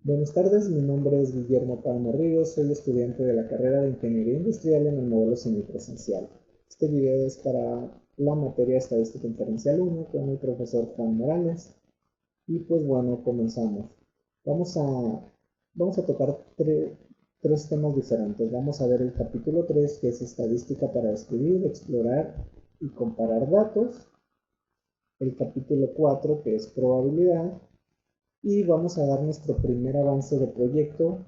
Buenas tardes, mi nombre es Guillermo Palma Ríos, soy estudiante de la carrera de Ingeniería Industrial en el módulo semipresencial. Este video es para la materia Estadística Inferencial 1 con el profesor Juan Morales. Y pues bueno, comenzamos. Vamos a, vamos a tocar tres temas diferentes. Vamos a ver el capítulo 3, que es Estadística para describir, explorar y comparar datos. El capítulo 4, que es Probabilidad. Y vamos a dar nuestro primer avance de proyecto,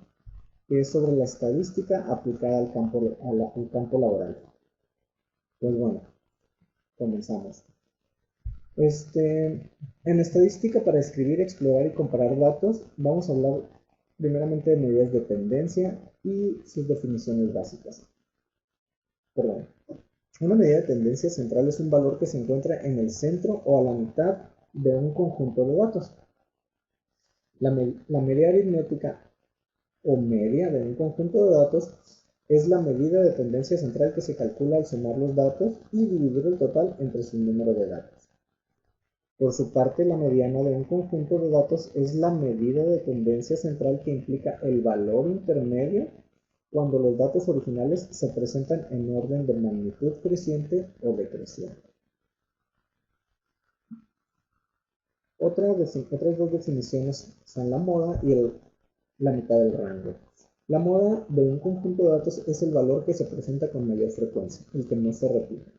que es sobre la estadística aplicada al campo laboral. Pues bueno, comenzamos. En estadística para escribir, explorar y comparar datos, vamos a hablar primeramente de medidas de tendencia y sus definiciones básicas. Perdón. Una medida de tendencia central es un valor que se encuentra en el centro o a la mitad de un conjunto de datos. La media aritmética o media de un conjunto de datos es la medida de tendencia central que se calcula al sumar los datos y dividir el total entre su número de datos. Por su parte, la mediana de un conjunto de datos es la medida de tendencia central que implica el valor intermedio cuando los datos originales se presentan en orden de magnitud creciente o decreciente. Otras dos definiciones son la moda y la mitad del rango. La moda de un conjunto de datos es el valor que se presenta con mayor frecuencia, el que no se repite.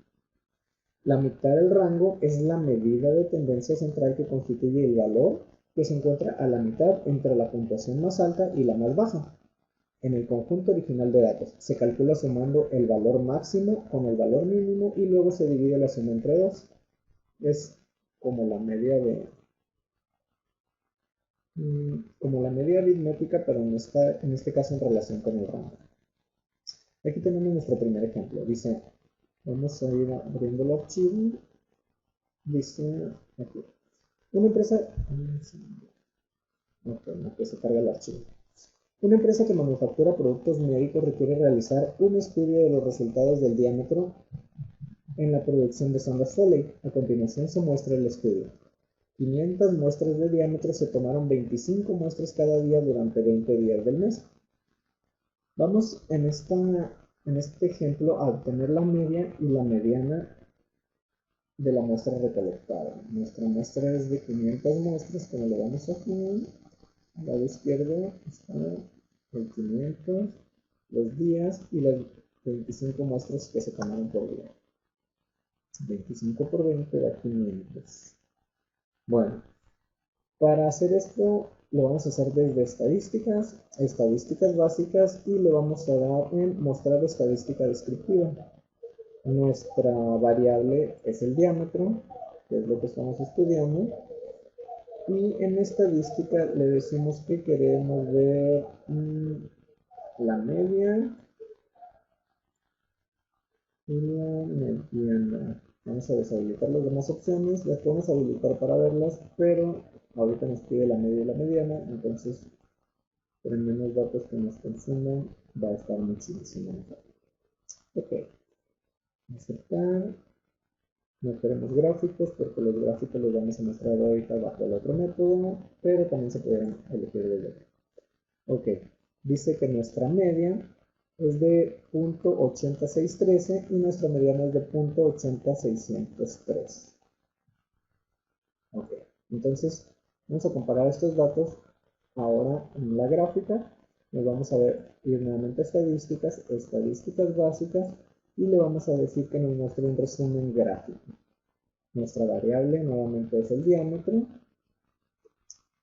La mitad del rango es la medida de tendencia central que constituye el valor que se encuentra a la mitad entre la puntuación más alta y la más baja. En el conjunto original de datos se calcula sumando el valor máximo con el valor mínimo y luego se divide la suma entre dos. Es como la media aritmética, pero en este caso en relación con el rango. Aquí tenemos nuestro primer ejemplo. Dice, vamos a ir abriendo el archivo. Dice aquí, una empresa, no que se carga el archivo. Una empresa que manufactura productos médicos requiere realizar un estudio de los resultados del diámetro en la producción de sondas Foley. A continuación se muestra el estudio. 500 muestras de diámetro se tomaron 25 muestras cada día durante 20 días del mes. Vamos en este ejemplo a obtener la media y la mediana de la muestra recolectada. Nuestra muestra es de 500 muestras, como lo vamos a hacer. Al lado izquierdo está el 500, los días y las 25 muestras que se tomaron por día. 25 por 20 da 500. Bueno, para hacer esto lo vamos a hacer desde estadísticas básicas y le vamos a dar en mostrar estadística descriptiva. Nuestra variable es el diámetro, que es lo que estamos estudiando. Y en estadística le decimos que queremos ver la media y la mediana. Vamos a deshabilitar las demás opciones, las podemos habilitar para verlas, pero ahorita nos pide la media y la mediana, entonces por menos datos que nos consuman va a estar muchísimo mejor. Ok, aceptar. No queremos gráficos porque los gráficos los vamos a mostrar ahorita bajo el otro método, pero también se pueden elegir desde aquí. Ok, dice que nuestra media es de 0.8613 y nuestra mediana es de 0.80603. Ok, entonces vamos a comparar estos datos ahora en la gráfica. Nos vamos a ir nuevamente a estadísticas básicas y le vamos a decir que nos muestre un resumen gráfico. Nuestra variable nuevamente es el diámetro.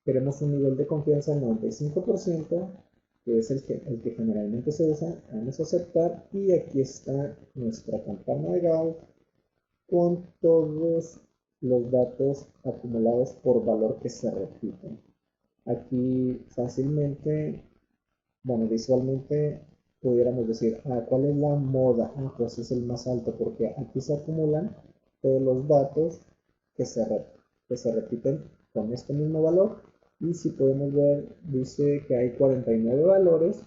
Queremos un nivel de confianza del 95%, que es el que generalmente se usa. Vamos a aceptar y aquí está nuestra campana de Gauss con todos los datos acumulados por valor que se repiten. Aquí fácilmente, bueno, visualmente pudiéramos decir, ¿cuál es la moda? Pues es el más alto porque aquí se acumulan todos los datos que se repiten con este mismo valor. Y si podemos ver, dice que hay 49 valores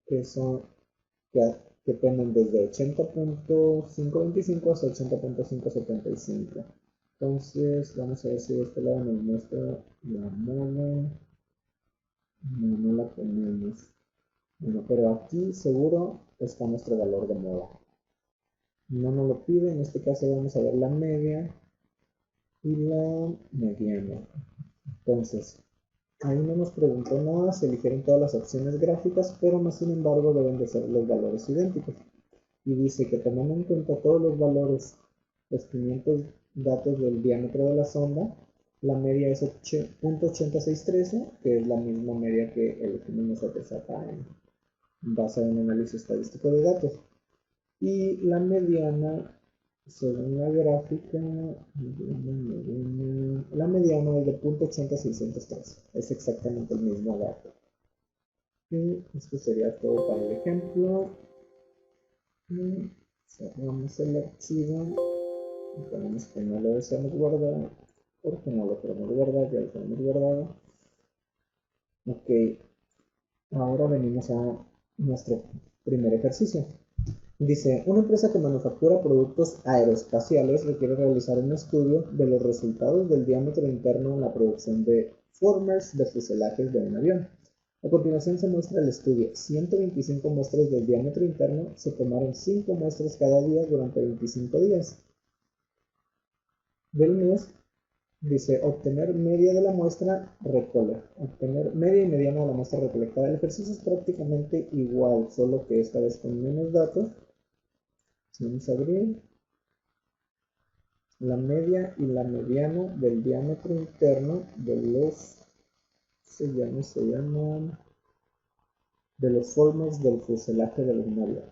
que son que dependen desde 80.525 hasta 80.575. Entonces, vamos a ver si de este lado nos muestra la moda. No la tenemos. Bueno, pero aquí seguro está nuestro valor de moda. No nos lo pide, en este caso vamos a ver la media y la mediana. Entonces, ahí no nos preguntó nada, se eligieron todas las opciones gráficas, pero más sin embargo deben de ser los valores idénticos. Y dice que tomando en cuenta todos los valores, los 500 datos del diámetro de la sonda, la media es 0.8613, que es la misma media que elegimos nosotros acá en base a un análisis estadístico de datos. Y la mediana, según la gráfica, la mediana es de 0.80603. Es exactamente el mismo dato. Y esto sería todo para el ejemplo. Y cerramos el archivo. Y ponemos que no lo deseamos guardar. Porque no lo queremos guardar, ya lo tenemos guardado. Ok, ahora venimos a nuestro primer ejercicio. Dice, una empresa que manufactura productos aeroespaciales requiere realizar un estudio de los resultados del diámetro interno en la producción de formers de fuselajes de un avión. A continuación se muestra el estudio. 125 muestras del diámetro interno, se tomaron 5 muestras cada día durante 25 días. Del mes, dice, obtener media de la muestra obtener media y mediana de la muestra recolectada. El ejercicio es prácticamente igual, solo que esta vez con menos datos. Vamos a abrir la media y la mediana del diámetro interno de los de los formers del fuselaje del avión.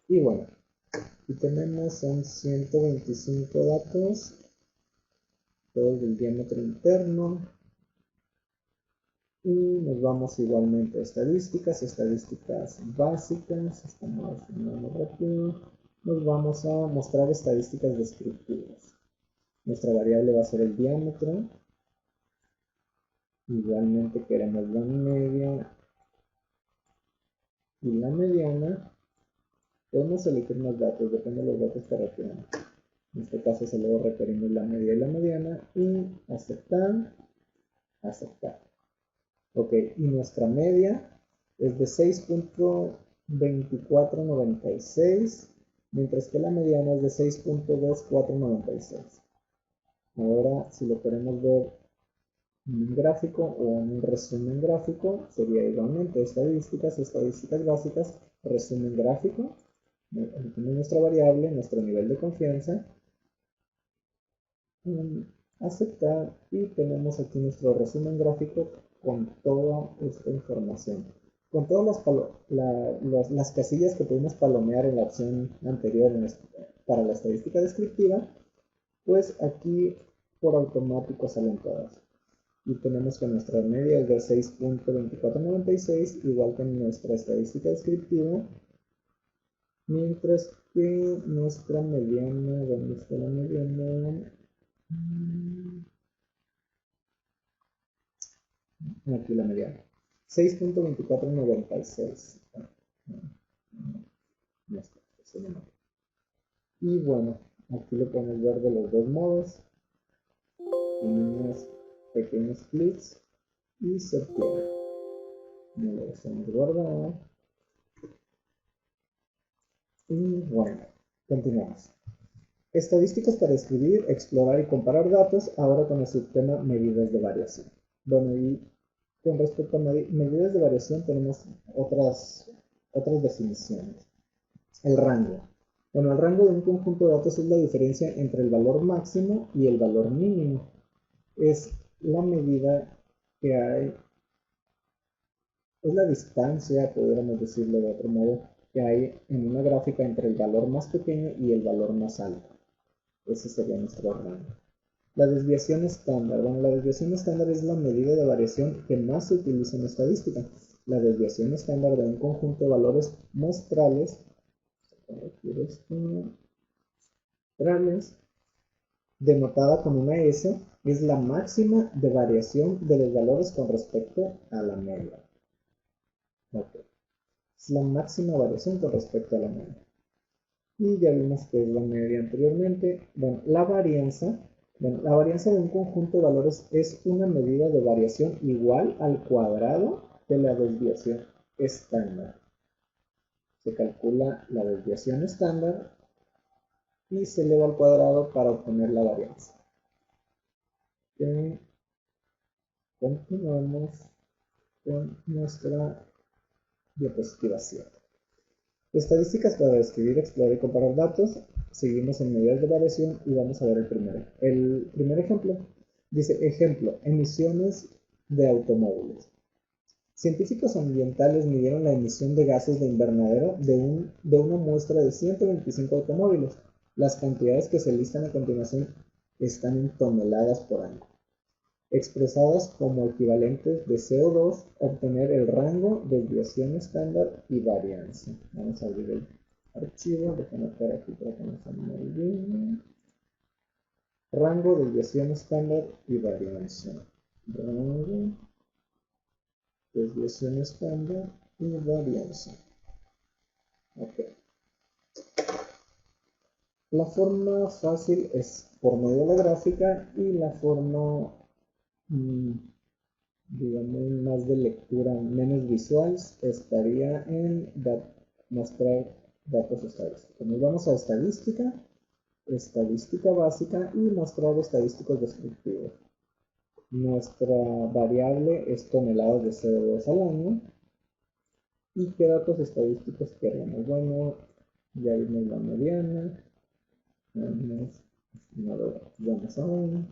Y bueno, aquí tenemos son 125 datos, todos del diámetro interno. Y nos vamos igualmente a estadísticas básicas. Estamos haciendo rápido. Nos vamos a mostrar estadísticas descriptivas. Nuestra variable va a ser el diámetro. Igualmente queremos la media y la mediana. Podemos elegir más datos, depende de los datos que requieran. En este caso solo requerimos la media y la mediana y aceptar. Ok, y nuestra media es de 6.2496, mientras que la mediana es de 6.2496. Ahora, si lo queremos ver en un gráfico o en un resumen gráfico, sería igualmente estadísticas básicas, resumen gráfico, nuestra variable, nuestro nivel de confianza, aceptar, y tenemos aquí nuestro resumen gráfico con toda esta información. Con todas las casillas que pudimos palomear en la opción anterior para la estadística descriptiva, pues aquí por automático salen todas. Y tenemos que nuestra media es de 6.2496, igual que nuestra estadística descriptiva, mientras que nuestra mediana, ¿dónde está la mediana? Aquí la mediana. 6.2496. Y bueno, aquí lo podemos ver de los dos modos. En unos pequeños clics y se pierde. No lo dejamos guardado. Y bueno, continuamos. Estadísticas para escribir, explorar y comparar datos, ahora con el subtema medidas de variación. Bueno, y con respecto a medidas de variación tenemos otras definiciones. El rango. Bueno, el rango de un conjunto de datos es la diferencia entre el valor máximo y el valor mínimo. Es la medida que hay, es la distancia, podríamos decirlo de otro modo, que hay en una gráfica entre el valor más pequeño y el valor más alto. Ese sería nuestro rango. La desviación estándar. Bueno, la desviación estándar es la medida de variación que más se utiliza en estadística. La desviación estándar de un conjunto de valores muestrales, denotada con una S, es la máxima de variación de los valores con respecto a la media. Okay. Es la máxima variación con respecto a la media. Y ya vimos que es la media anteriormente. Bueno, la varianza Bueno, la varianza de un conjunto de valores es una medida de variación igual al cuadrado de la desviación estándar. Se calcula la desviación estándar y se eleva al cuadrado para obtener la varianza. Continuamos con nuestra diapositiva 7. Estadísticas para describir, explorar y comparar datos. Seguimos en medidas de variación y vamos a ver el primer ejemplo. Dice, ejemplo, emisiones de automóviles. Científicos ambientales midieron la emisión de gases de invernadero de una muestra de 125 automóviles. Las cantidades que se listan a continuación están en toneladas por año. Expresadas como equivalentes de CO2, obtener el rango, desviación estándar y varianza. Vamos a abrir el archivo, déjame ver aquí para que nos olvide. Rango, desviación estándar y varianza. Rango, desviación estándar y varianza. Ok. La forma fácil es por medio de la gráfica y la forma digamos más de lectura, menos visual, estaría en mostrar datos estadísticos. Nos vamos a estadística, estadística básica y mostrar estadísticos descriptivos. Nuestra variable es toneladas de CO2 al año. ¿Y qué datos estadísticos queremos? Bueno, ya vimos la mediana, vamos a 1,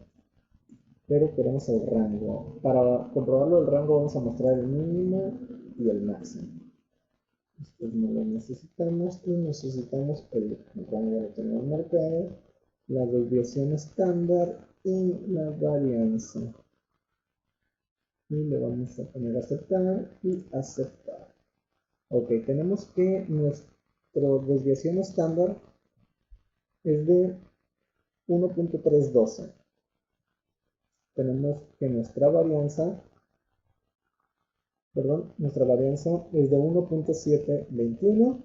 pero queremos el rango. Para comprobarlo el rango vamos a mostrar el mínimo y el máximo. Después no lo necesitamos y necesitamos el rango, lo tenemos marcado, la desviación estándar y la varianza. Y le vamos a poner aceptar y aceptar. Ok, tenemos que nuestra desviación estándar es de 1.312. Tenemos que nuestra varianza es de 1.721.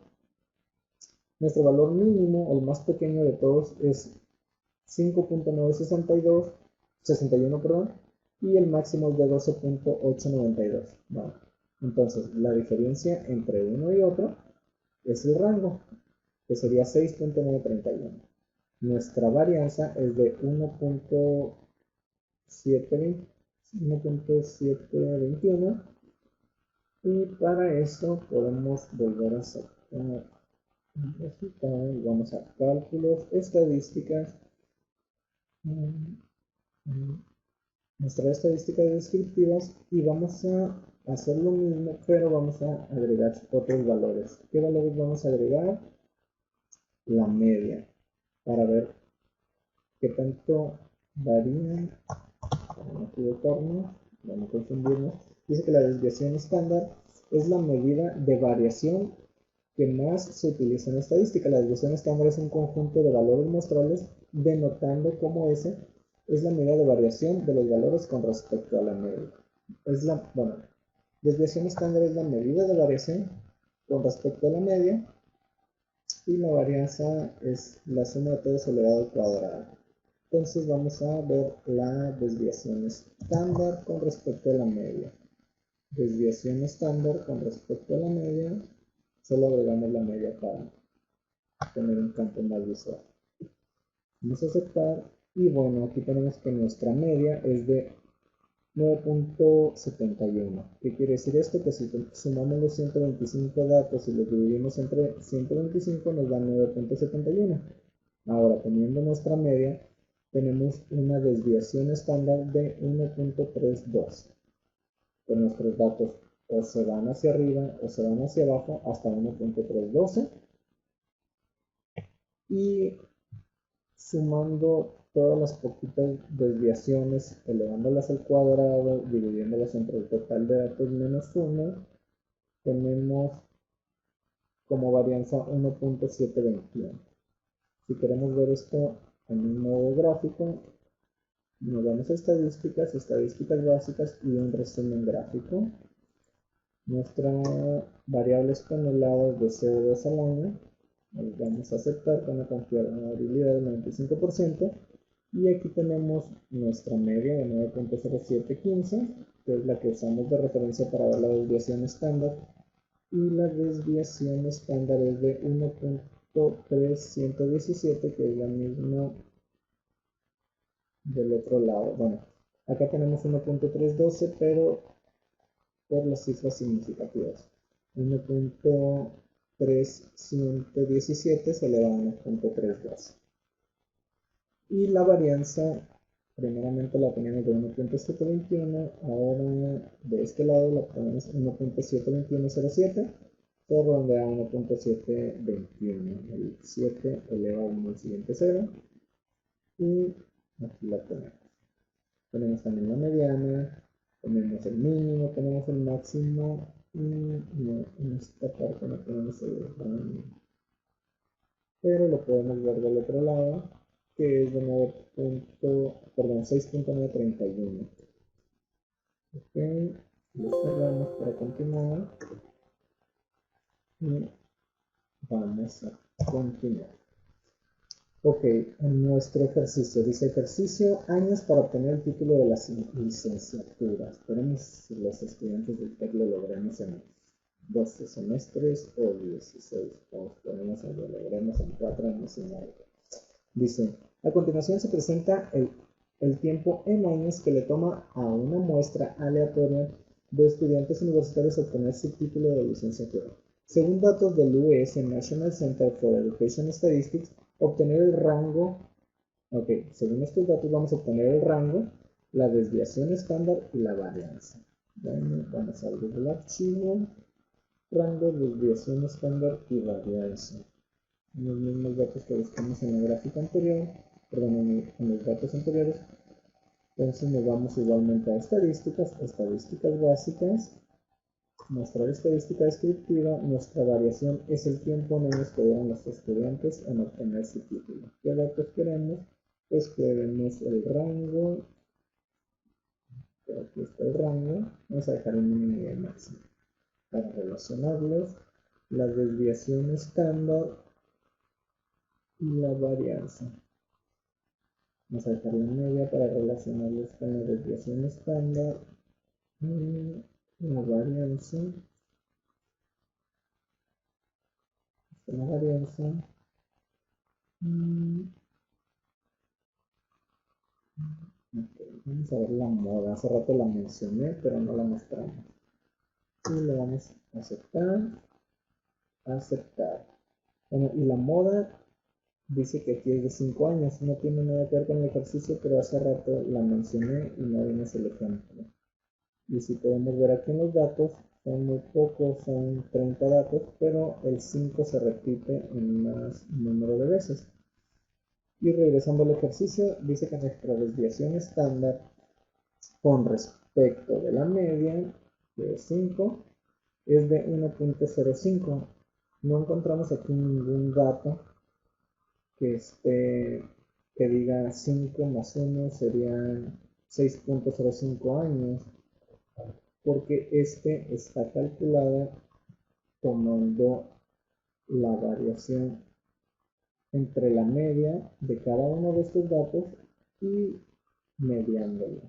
Nuestro valor mínimo, el más pequeño de todos, es 5.961, y el máximo es de 12.892. Bueno, entonces la diferencia entre uno y otro es el rango, que sería 6.931. Nuestra varianza es de 1.721 y para eso podemos volver a sacar un resultado y vamos a cálculos, estadísticas, mostrar estadísticas descriptivas y vamos a hacer lo mismo, pero vamos a agregar otros valores. ¿Qué valores vamos a agregar? La media, para ver qué tanto varían, para no equivocarnos, para no confundirnos. Dice que la desviación estándar es la medida de variación que más se utiliza en estadística. La desviación estándar es un conjunto de valores mostrables denotando cómo ese es la medida de variación de los valores con respecto a la media. Desviación estándar es la medida de variación con respecto a la media y la varianza es la suma de todos elevado al cuadrado. Entonces vamos a ver la desviación estándar con respecto a la media. Desviación estándar con respecto a la media, solo agregamos la media para tener un campo más visual. Vamos a aceptar y bueno, aquí tenemos que nuestra media es de 9.71. ¿Qué quiere decir esto? Que si sumamos los 125 datos y los dividimos entre 125 nos da 9.71. Ahora, teniendo nuestra media, tenemos una desviación estándar de 1.32. Que nuestros datos o se van hacia arriba o se van hacia abajo hasta 1.312. Y sumando todas las poquitas desviaciones, elevándolas al cuadrado, dividiéndolas entre el total de datos menos 1, tenemos como varianza 1.721. Si queremos ver esto en un nuevo gráfico, nos vamos a estadísticas, estadísticas básicas y un resumen gráfico. Nuestra variable es toneladas de CO2 al año. Vamos a aceptar con una confiabilidad del 95%. Y aquí tenemos nuestra media de 9.0715, que es la que usamos de referencia para ver la desviación estándar. Y la desviación estándar es de 1.3117, que es la misma del otro lado. Bueno, acá tenemos 1.312, pero por las cifras significativas. 1.317 se eleva a 1.312. Y la varianza, primeramente la teníamos de 1.721, ahora de este lado la ponemos 1.72107, se redondea a 1.721. El 7 eleva a 1 al siguiente 0, y aquí la tenemos. Tenemos también la mediana, tenemos el mínimo, tenemos el máximo, y en esta parte no tenemos el rango, pero lo podemos ver del otro lado, que es de 6.931. Ok, lo cerramos para continuar y vamos a continuar. Ok, en nuestro ejercicio dice ejercicio años para obtener el título de la licenciatura. Esperemos si los estudiantes del TEC lo logremos en 12 semestres o 16. O ponemos lo logremos en 4 años y medio. Dice, a continuación se presenta el tiempo en años que le toma a una muestra aleatoria de estudiantes universitarios obtener su título de licenciatura. Según datos del US National Center for Education Statistics, obtener el rango, según estos datos vamos a obtener el rango, la desviación estándar y la varianza. Vamos a abrir el archivo, rango, desviación estándar y varianza. Los mismos datos que buscamos en la gráfica anterior, perdón, en los datos anteriores. Entonces nos vamos igualmente a estadísticas básicas, nuestra estadística descriptiva, nuestra variación es el tiempo en años que duran los estudiantes en obtener su título. ¿Qué datos queremos? Pues queremos el rango, aquí está el rango, vamos a dejar el mínimo y el máximo para relacionarlos, la desviación estándar y la varianza. Vamos a dejar la media para relacionarlos con la desviación estándar y la varianza. La varianza. Okay, vamos a ver la moda. Hace rato la mencioné, pero no la mostramos. Y le vamos a aceptar. Aceptar. Bueno, y la moda dice que aquí es de 5 años. No tiene nada que ver con el ejercicio, pero hace rato la mencioné y no vimos el ejemplo. Y si podemos ver aquí en los datos, son muy pocos, son 30 datos, pero el 5 se repite en más número de veces. Y regresando al ejercicio, dice que nuestra desviación estándar con respecto de la media, que es 5, es de 1.05. No encontramos aquí ningún dato que diga 5 más 1 serían 6.05 años, porque está calculada tomando la variación entre la media de cada uno de estos datos y mediándolo,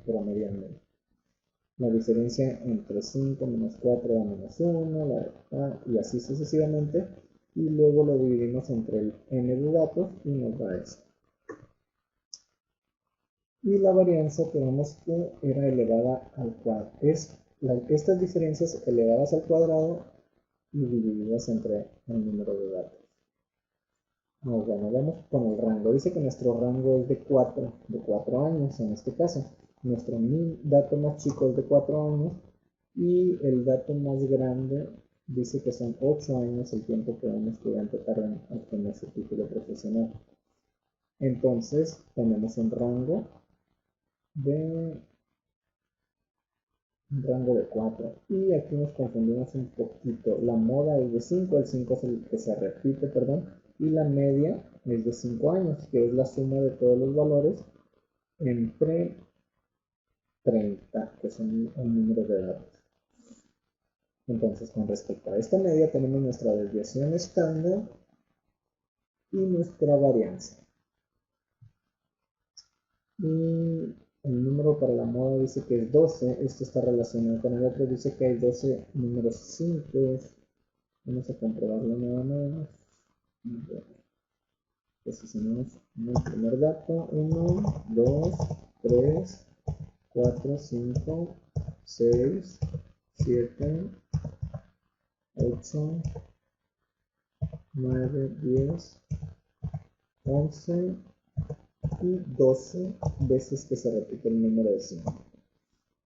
promediándolo. La diferencia entre 5 menos 4 da menos 1, y así sucesivamente, y luego lo dividimos entre el n de datos y nos da eso. Y la varianza tenemos que era elevada al cuadrado. Estas diferencias elevadas al cuadrado y divididas entre el número de datos. Bueno, vamos con el rango. Dice que nuestro rango es de 4 años en este caso. Nuestro dato más chico es de 4 años y el dato más grande dice que son 8 años el tiempo que un estudiante tarda en obtener su título profesional. Entonces tenemos un rango de 4. Y aquí nos confundimos un poquito. La moda es de 5, el 5 es el que se repite, perdón. Y la media es de 5 años, que es la suma de todos los valores entre 30, que son un número de datos. Entonces, con respecto a esta media, tenemos nuestra desviación estándar y nuestra varianza. Y el número para la moda dice que es 12. Esto está relacionado con el otro. Dice que hay 12 números 5. Vamos a comprobarlo nada más. Posicionamos el primer dato. 1, 2, 3, 4, 5, 6, 7, 8, 9, 10, 11 y 12 veces que se repite el número de 5.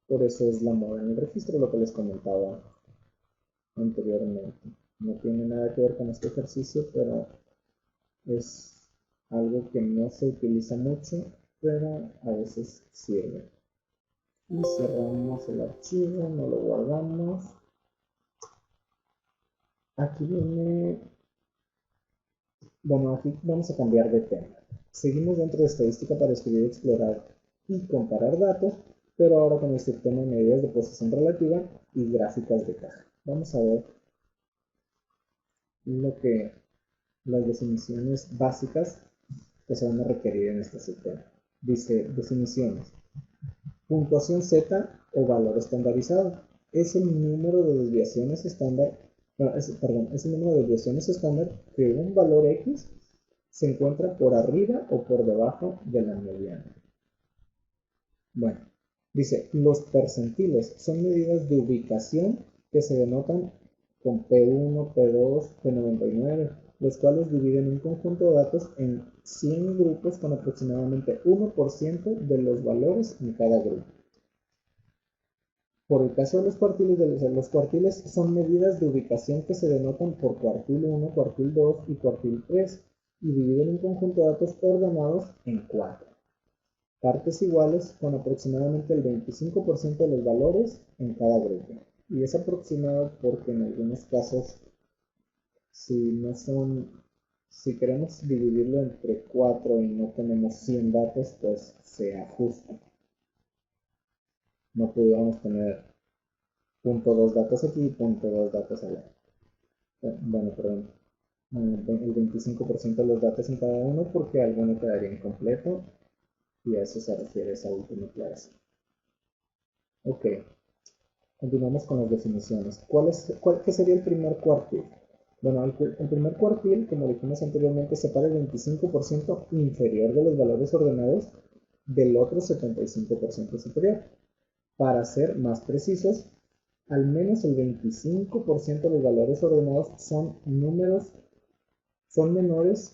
Por eso es la moda en el registro, lo que les comentaba anteriormente. No tiene nada que ver con este ejercicio, pero es algo que no se utiliza mucho, pero a veces sirve. Y cerramos el archivo, no lo guardamos. Aquí viene, bueno, aquí vamos a cambiar de tema. Seguimos dentro de estadística para escribir, explorar y comparar datos, pero ahora con el sistema de medidas de posición relativa y gráficas de caja. Vamos a ver las definiciones básicas que se van a requerir en este sistema. Dice definiciones. Puntuación Z o valor estandarizado es el número de desviaciones estándar, es el número de desviaciones estándar que un valor X se encuentra por arriba o por debajo de la mediana. Bueno, dice, los percentiles son medidas de ubicación que se denotan con P1, P2, P99, los cuales dividen un conjunto de datos en 100 grupos con aproximadamente 1% de los valores en cada grupo. Por el caso de los cuartiles son medidas de ubicación que se denotan por cuartil 1, cuartil 2 y cuartil 3 y dividen un conjunto de datos ordenados en 4 partes iguales con aproximadamente el 25% de los valores en cada grupo. Y es aproximado porque en algunos casos, si queremos dividirlo entre 4 y no tenemos 100 datos, pues se ajusta. No pudiéramos tener punto 2 datos aquí y punto 2 datos allá. Bueno, perdón. El 25% de los datos en cada uno porque alguno quedaría incompleto y a eso se refiere esa última aclaración. Ok, continuamos con las definiciones. ¿Qué sería el primer cuartil? Bueno, el primer cuartil, como dijimos anteriormente, separa el 25% inferior de los valores ordenados del otro 75% superior. Para ser más precisos, al menos el 25% de los valores ordenados son menores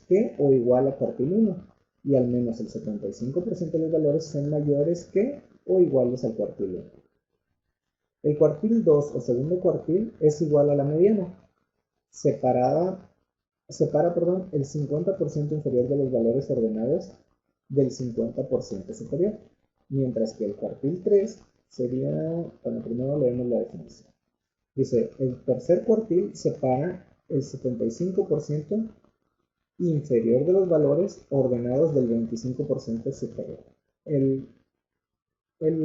que o igual a cuartil 1 y al menos el 75% de los valores son mayores que o iguales al cuartil 1. El cuartil 2 o segundo cuartil es igual a la mediana. Separa el 50% inferior de los valores ordenados del 50% superior, mientras que el cuartil 3 sería, bueno, primero leemos la definición. Dice, el tercer cuartil separa el 75% inferior de los valores ordenados del 25% superior. El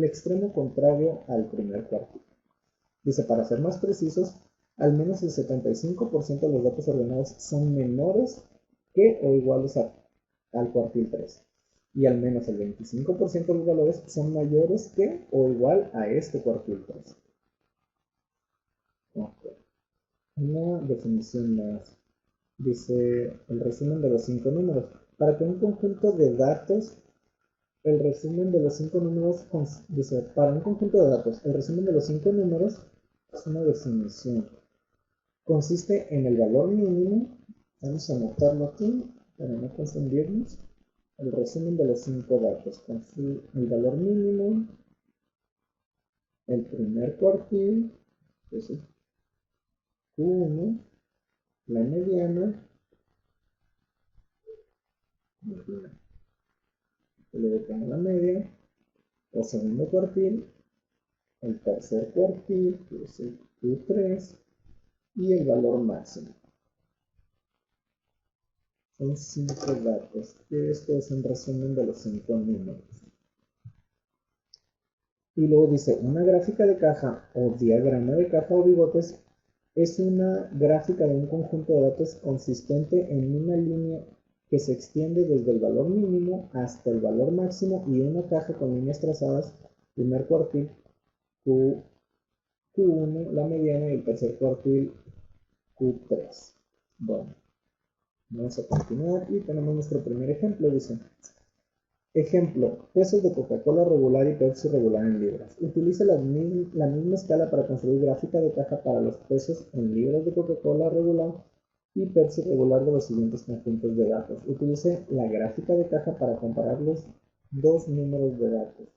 extremo contrario al primer cuartil. Dice, para ser más precisos, al menos el 75% de los datos ordenados son menores que o iguales al cuartil 3. Y al menos el 25% de los valores son mayores que o igual a este cuartil 3. Okay. Una definición más. Dice el resumen de los 5 números. Para que un conjunto de datos, el resumen de los 5 números, dice, para un conjunto de datos, el resumen de los 5 números es una definición. Consiste en el valor mínimo, vamos a anotarlo aquí para no confundirnos, el resumen de los 5 datos. El valor mínimo, el primer cuartil, que es Q1, la mediana, que le depende la media, el segundo cuartil, el tercer cuartil, que es el Q3, y el valor máximo. Son 5 datos. Esto es un resumen de los 5 números. Y luego dice, una gráfica de caja o diagrama de caja o bigotes es una gráfica de un conjunto de datos consistente en una línea que se extiende desde el valor mínimo hasta el valor máximo y una caja con líneas trazadas, primer cuartil Q1, la mediana, y el tercer cuartil Q3. Bueno, vamos a continuar y tenemos nuestro primer ejemplo. Dice: ejemplo, pesos de Coca-Cola regular y Pepsi regular en libras. Utilice la misma escala para construir gráfica de caja para los pesos en libras de Coca-Cola regular y Pepsi regular de los siguientes conjuntos de datos. Utilice la gráfica de caja para comparar los dos números de datos,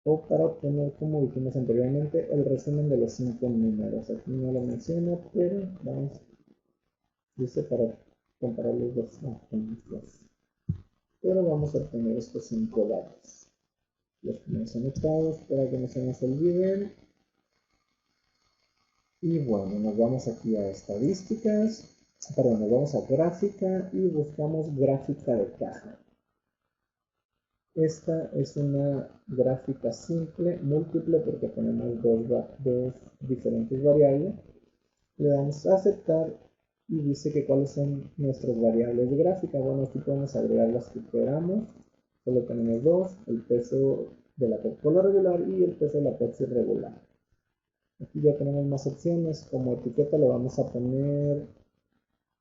o para obtener, como dijimos anteriormente, el resumen de los 5 números. Aquí no lo menciona, pero vamos, dice para comparar los dos conjuntos. Pero vamos a obtener estos 5 datos. Los tenemos anotados para que no se nos olviden. Y bueno, nos vamos aquí a estadísticas, perdón, nos vamos a gráfica y buscamos gráfica de caja. Esta es una gráfica simple, múltiple, porque tenemos dos diferentes variables. Le damos a aceptar y dice que cuáles son nuestras variables de gráfica. Bueno, aquí podemos agregar las que queramos. Solo tenemos dos: el peso de la Coca-Cola regular y el peso de la Pepsi regular. Aquí ya tenemos más opciones. Como etiqueta le vamos a poner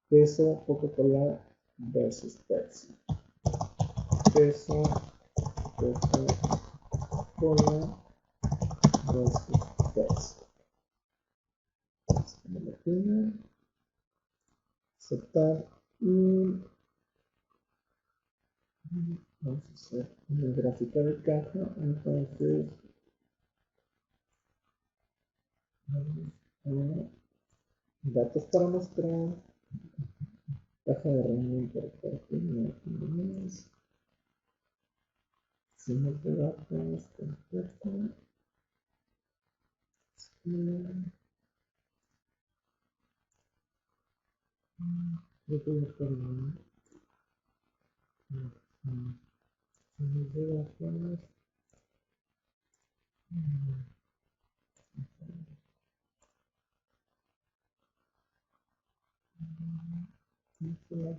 peso Coca-Cola versus Pepsi. Peso Coca-Cola versus Pepsi. Aceptar y vamos a hacer una gráfica de caja. Entonces vamos a datos para mostrar, caja de reunión por parte de sumos de datos, contexto,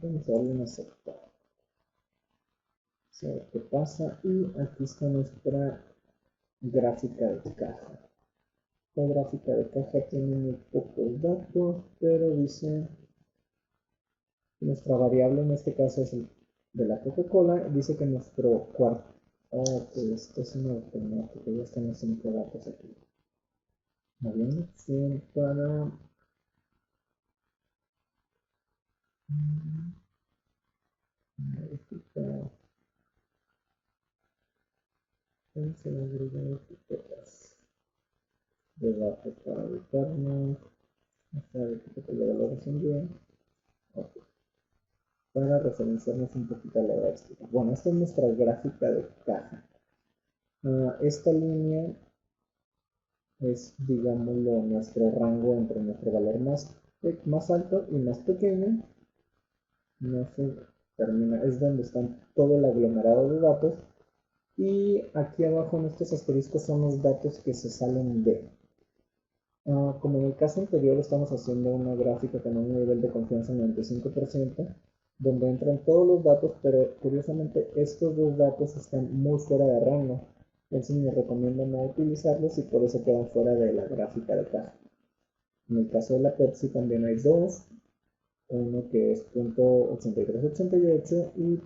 vamos a darle una aceptar. A ver qué pasa. Y aquí está nuestra gráfica de caja. La gráfica de caja tiene muy pocos datos, pero dice que nuestra variable en este caso es el de la Coca-Cola. Dice que nuestro cuarto, esto es un automático, ya están los 5 datos aquí. Muy bien, opción para verificar. Vamos a agregar etiquetas de datos para ubicarnos. Esta etiqueta de valores en bien. Okay. Para referenciarnos un poquito a la gráfica. Bueno, esta es nuestra gráfica de caja. Esta línea es, digámoslo, nuestro rango entre nuestro valor más alto y más pequeño. No se termina, es donde están todo el aglomerado de datos. Y aquí abajo en estos asteriscos son los datos que se salen de. Como en el caso anterior, estamos haciendo una gráfica con un nivel de confianza de 95%, donde entran todos los datos, pero curiosamente estos dos datos están muy fuera de rango. Entonces me recomiendo no utilizarlos y por eso quedan fuera de la gráfica de caja. En el caso de la Pepsi también hay dos, uno que es .8388 y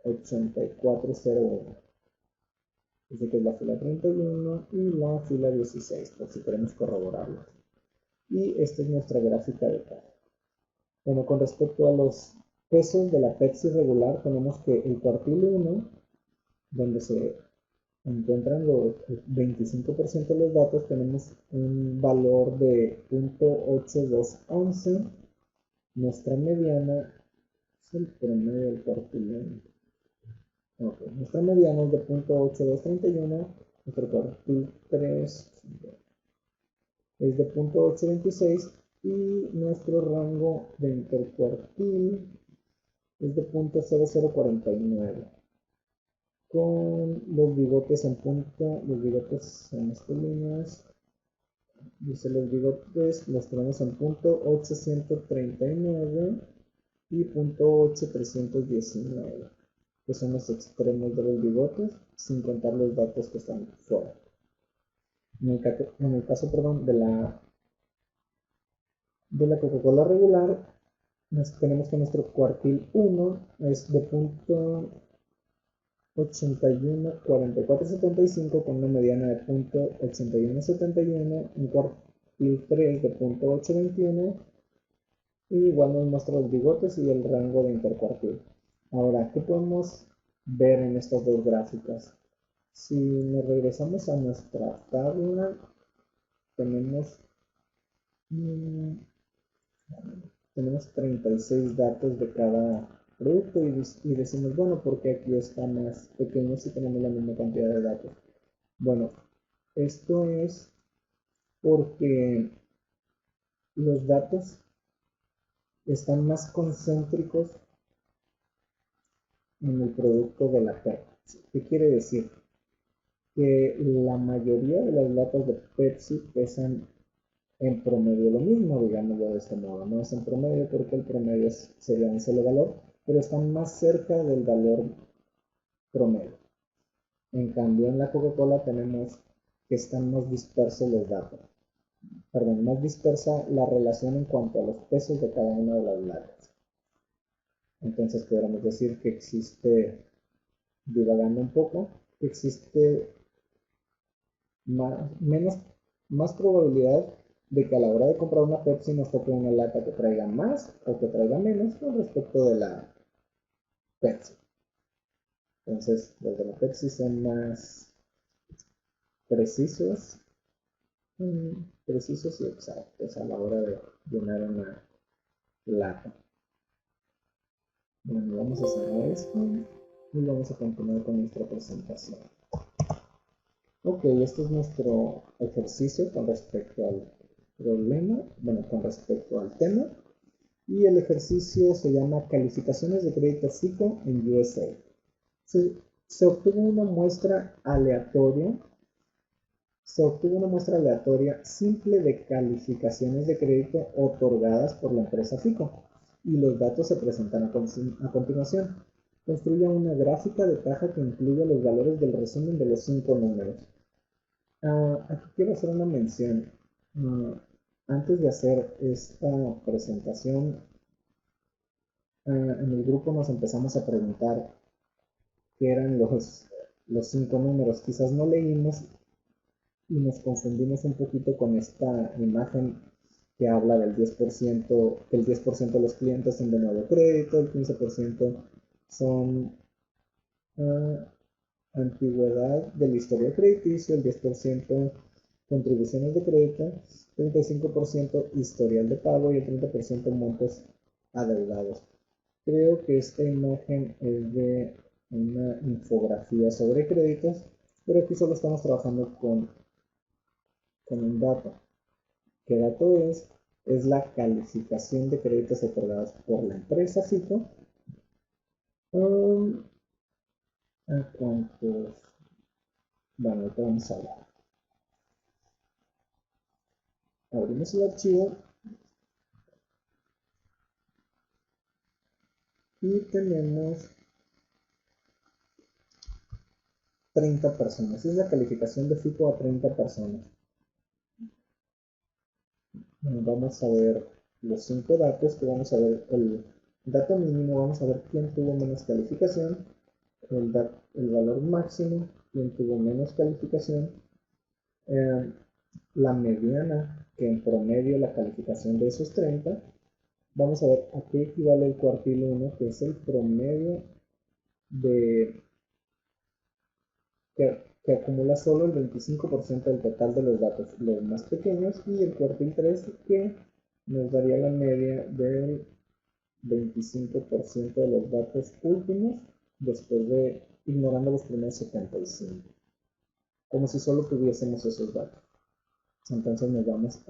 .8401. Dice que es la fila 31 y la fila 16, por si queremos corroborarlo. Y esta es nuestra gráfica de caja. Bueno, con respecto a los pesos de la Pepsi regular, tenemos que el cuartil 1, donde se encuentran los 25% de los datos, tenemos un valor de .8211. Nuestra mediana es el promedio del cuartil 1. Okay. Nuestra mediana es de .8231, nuestro cuartil 3 es de .826 y nuestro rango de intercuartil es de .0049. Con los bigotes en punto, los bigotes en estas líneas, dice los bigotes los tenemos en .839 y 0.8319, que son los extremos de los bigotes, sin contar los datos que están fuera. En el caso perdón, de la Coca-Cola regular, tenemos que nuestro cuartil 1 es de 0.814475 con una mediana de 0.8171, un cuartil 3 de 0.821 y igual nos muestra los bigotes y el rango de intercuartil. Ahora, ¿qué podemos ver en estas dos gráficas? Si nos regresamos a nuestra tabla, tenemos 36 datos de cada producto y decimos, bueno, ¿por qué aquí está más pequeño si tenemos la misma cantidad de datos? Bueno, esto es porque los datos están más concéntricos en el producto de la Pepsi. ¿Qué quiere decir? Que la mayoría de las latas de Pepsi pesan en promedio lo mismo, digámoslo de este modo. No es en promedio porque el promedio sería un solo valor, pero están más cerca del valor promedio. En cambio, en la Coca-Cola tenemos que están más dispersos los datos. Perdón, más dispersa la relación en cuanto a los pesos de cada una de las latas. Entonces podríamos decir que existe, divagando un poco, que existe más probabilidad de que a la hora de comprar una Pepsi nos toque una lata que traiga más o que traiga menos con respecto de la Pepsi. Entonces, los de la Pepsi son más precisos, precisos y exactos a la hora de llenar una lata. Bueno, vamos a cerrar esto y vamos a continuar con nuestra presentación. Ok, este es nuestro ejercicio con respecto al problema, bueno, con respecto al tema. Y el ejercicio se llama Calificaciones de crédito FICO en USA. Se obtuvo una muestra aleatoria. Simple de calificaciones de crédito otorgadas por la empresa FICO y los datos se presentan a continuación. Construya una gráfica de caja que incluya los valores del resumen de los 5 números. Aquí quiero hacer una mención. Antes de hacer esta presentación, en el grupo nos empezamos a preguntar qué eran los 5 números. Quizás no leímos y nos confundimos un poquito con esta imagen que habla del 10%, que el 10% de los clientes son de nuevo crédito, el 15% son antigüedad del historial crediticio, el 10% contribuciones de crédito, 35% historial de pago y el 30% montos adeudados. Creo que esta imagen es de una infografía sobre créditos, pero aquí solo estamos trabajando con un dato. ¿Qué dato es? Es la calificación de créditos otorgados por la empresa FICO. ¿A cuántos? Bueno, ahorita vamos a ver. Abrimos el archivo y tenemos 30 personas. Es la calificación de FICO a 30 personas. Vamos a ver los 5 datos que vamos a ver. El dato mínimo, vamos a ver quién tuvo menos calificación. El valor máximo, quién tuvo menos calificación. La mediana, que en promedio la calificación de esos 30. Vamos a ver a qué equivale el cuartil 1, que es el promedio de que acumula solo el 25% del total de los datos, los más pequeños, y el cuartil 3, que nos daría la media del 25% de los datos últimos, después de ignorando los primeros 75, como si solo tuviésemos esos datos. Entonces nos vamos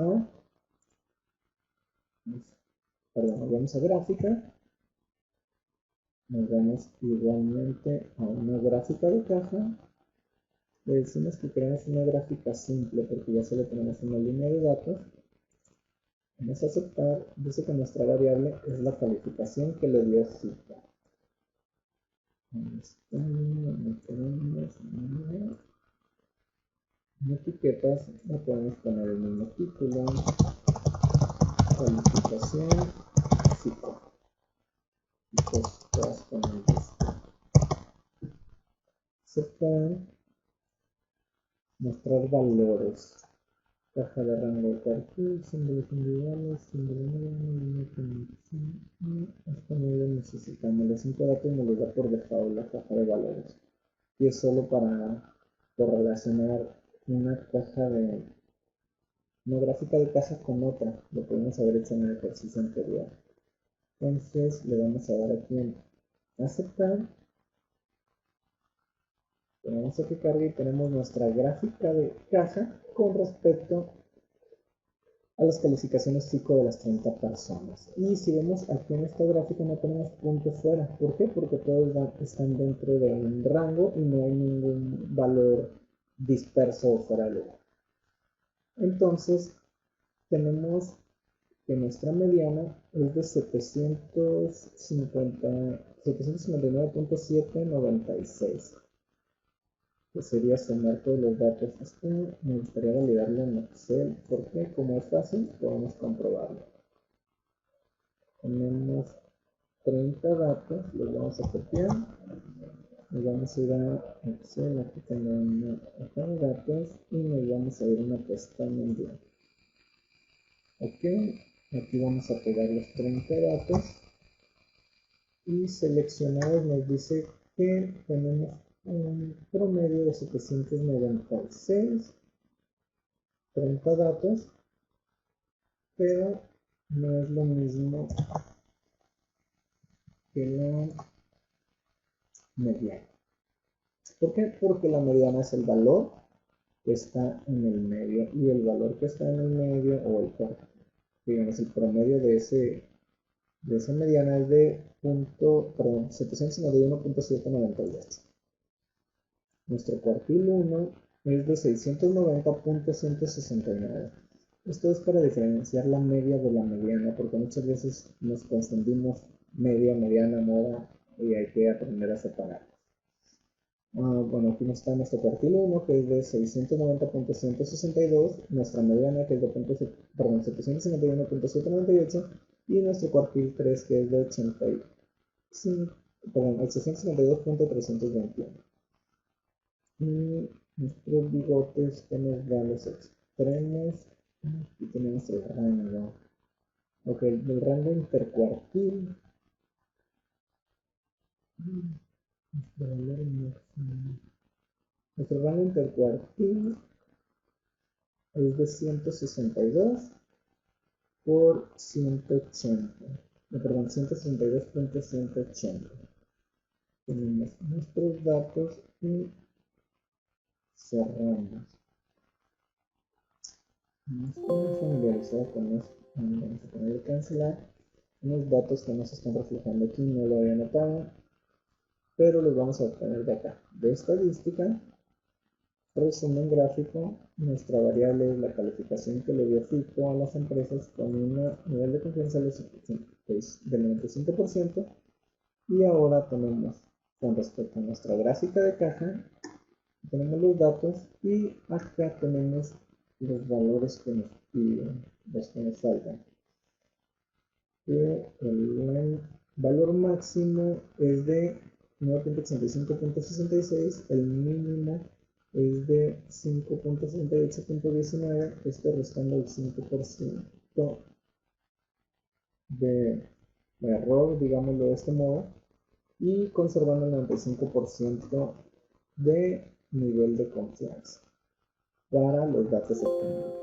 a gráfica, nos vamos igualmente a una gráfica de caja. Le decimos que queremos una gráfica simple porque ya solo tenemos una línea de datos. Vamos a aceptar. Dice que nuestra variable es la calificación que le dio cita. En etiquetas le podemos poner el mismo título, calificación, cita. Y pues todas ponen aceptar, mostrar valores. Caja de rango de perfil, símbolos individuales, símbolos de hasta medio necesitamos los 5 datos, me los da por default la caja de valores. Y es solo para correlacionar una caja de una gráfica de caja con otra. Lo podemos haber hecho en el ejercicio anterior. Entonces le vamos a dar aquí en aceptar. Tenemos a que cargue y tenemos nuestra gráfica de caja con respecto a las calificaciones FICO de las 30 personas. Y si vemos aquí en esta gráfica no tenemos puntos fuera. ¿Por qué? Porque todos están dentro de un rango y no hay ningún valor disperso o fuera de lugar. Entonces tenemos que nuestra mediana es de 759.796, que sería sumar todos los datos. Esto me gustaría validarlo en Excel, porque como es fácil, podemos comprobarlo. Tenemos 30 datos, los vamos a copiar, nos vamos a ir a Excel, aquí tenemos acá de datos, y nos vamos a ir a una pestaña en blanco. Ok, aquí vamos a pegar los 30 datos, y seleccionados nos dice que tenemos un promedio de 796, 30 datos, pero no es lo mismo que la mediana. ¿Por qué? Porque la mediana es el valor que está en el medio, y el valor que está en el medio, o el promedio de esa mediana es de 751.798. Nuestro cuartil 1 es de 690.169. Esto es para diferenciar la media de la mediana, porque muchas veces nos confundimos media, mediana, moda, y hay que aprender a separar. Bueno, aquí está nuestro cuartil 1, que es de 690.162, nuestra mediana, que es de 751.798, y nuestro cuartil 3, que es de 852.321. Y nuestros bigotes que nos dan los extremos. Aquí tenemos el rango. Ok, del rango intercuartil. Nuestro rango intercuartil es de 162 por 180. Perdón, 162.180. Tenemos nuestros datos y cerramos. No estoy familiarizado con esto. Vamos a poner cancelar. Unos datos que no se están reflejando aquí, no lo había notado, pero los vamos a obtener de acá. De estadística, resumen gráfico, nuestra variable es la calificación que le dio FICO a las empresas con un nivel de confianza del 95%. Y ahora tenemos, con respecto a nuestra gráfica de caja, tenemos los datos, y acá tenemos los valores que nos piden, los que nos faltan. El valor máximo es de 9.85.66, el mínimo es de 5.68.19, esto restando el 5% de error, digámoslo de este modo, y conservando el 95% de nivel de confianza para los datos obtenidos.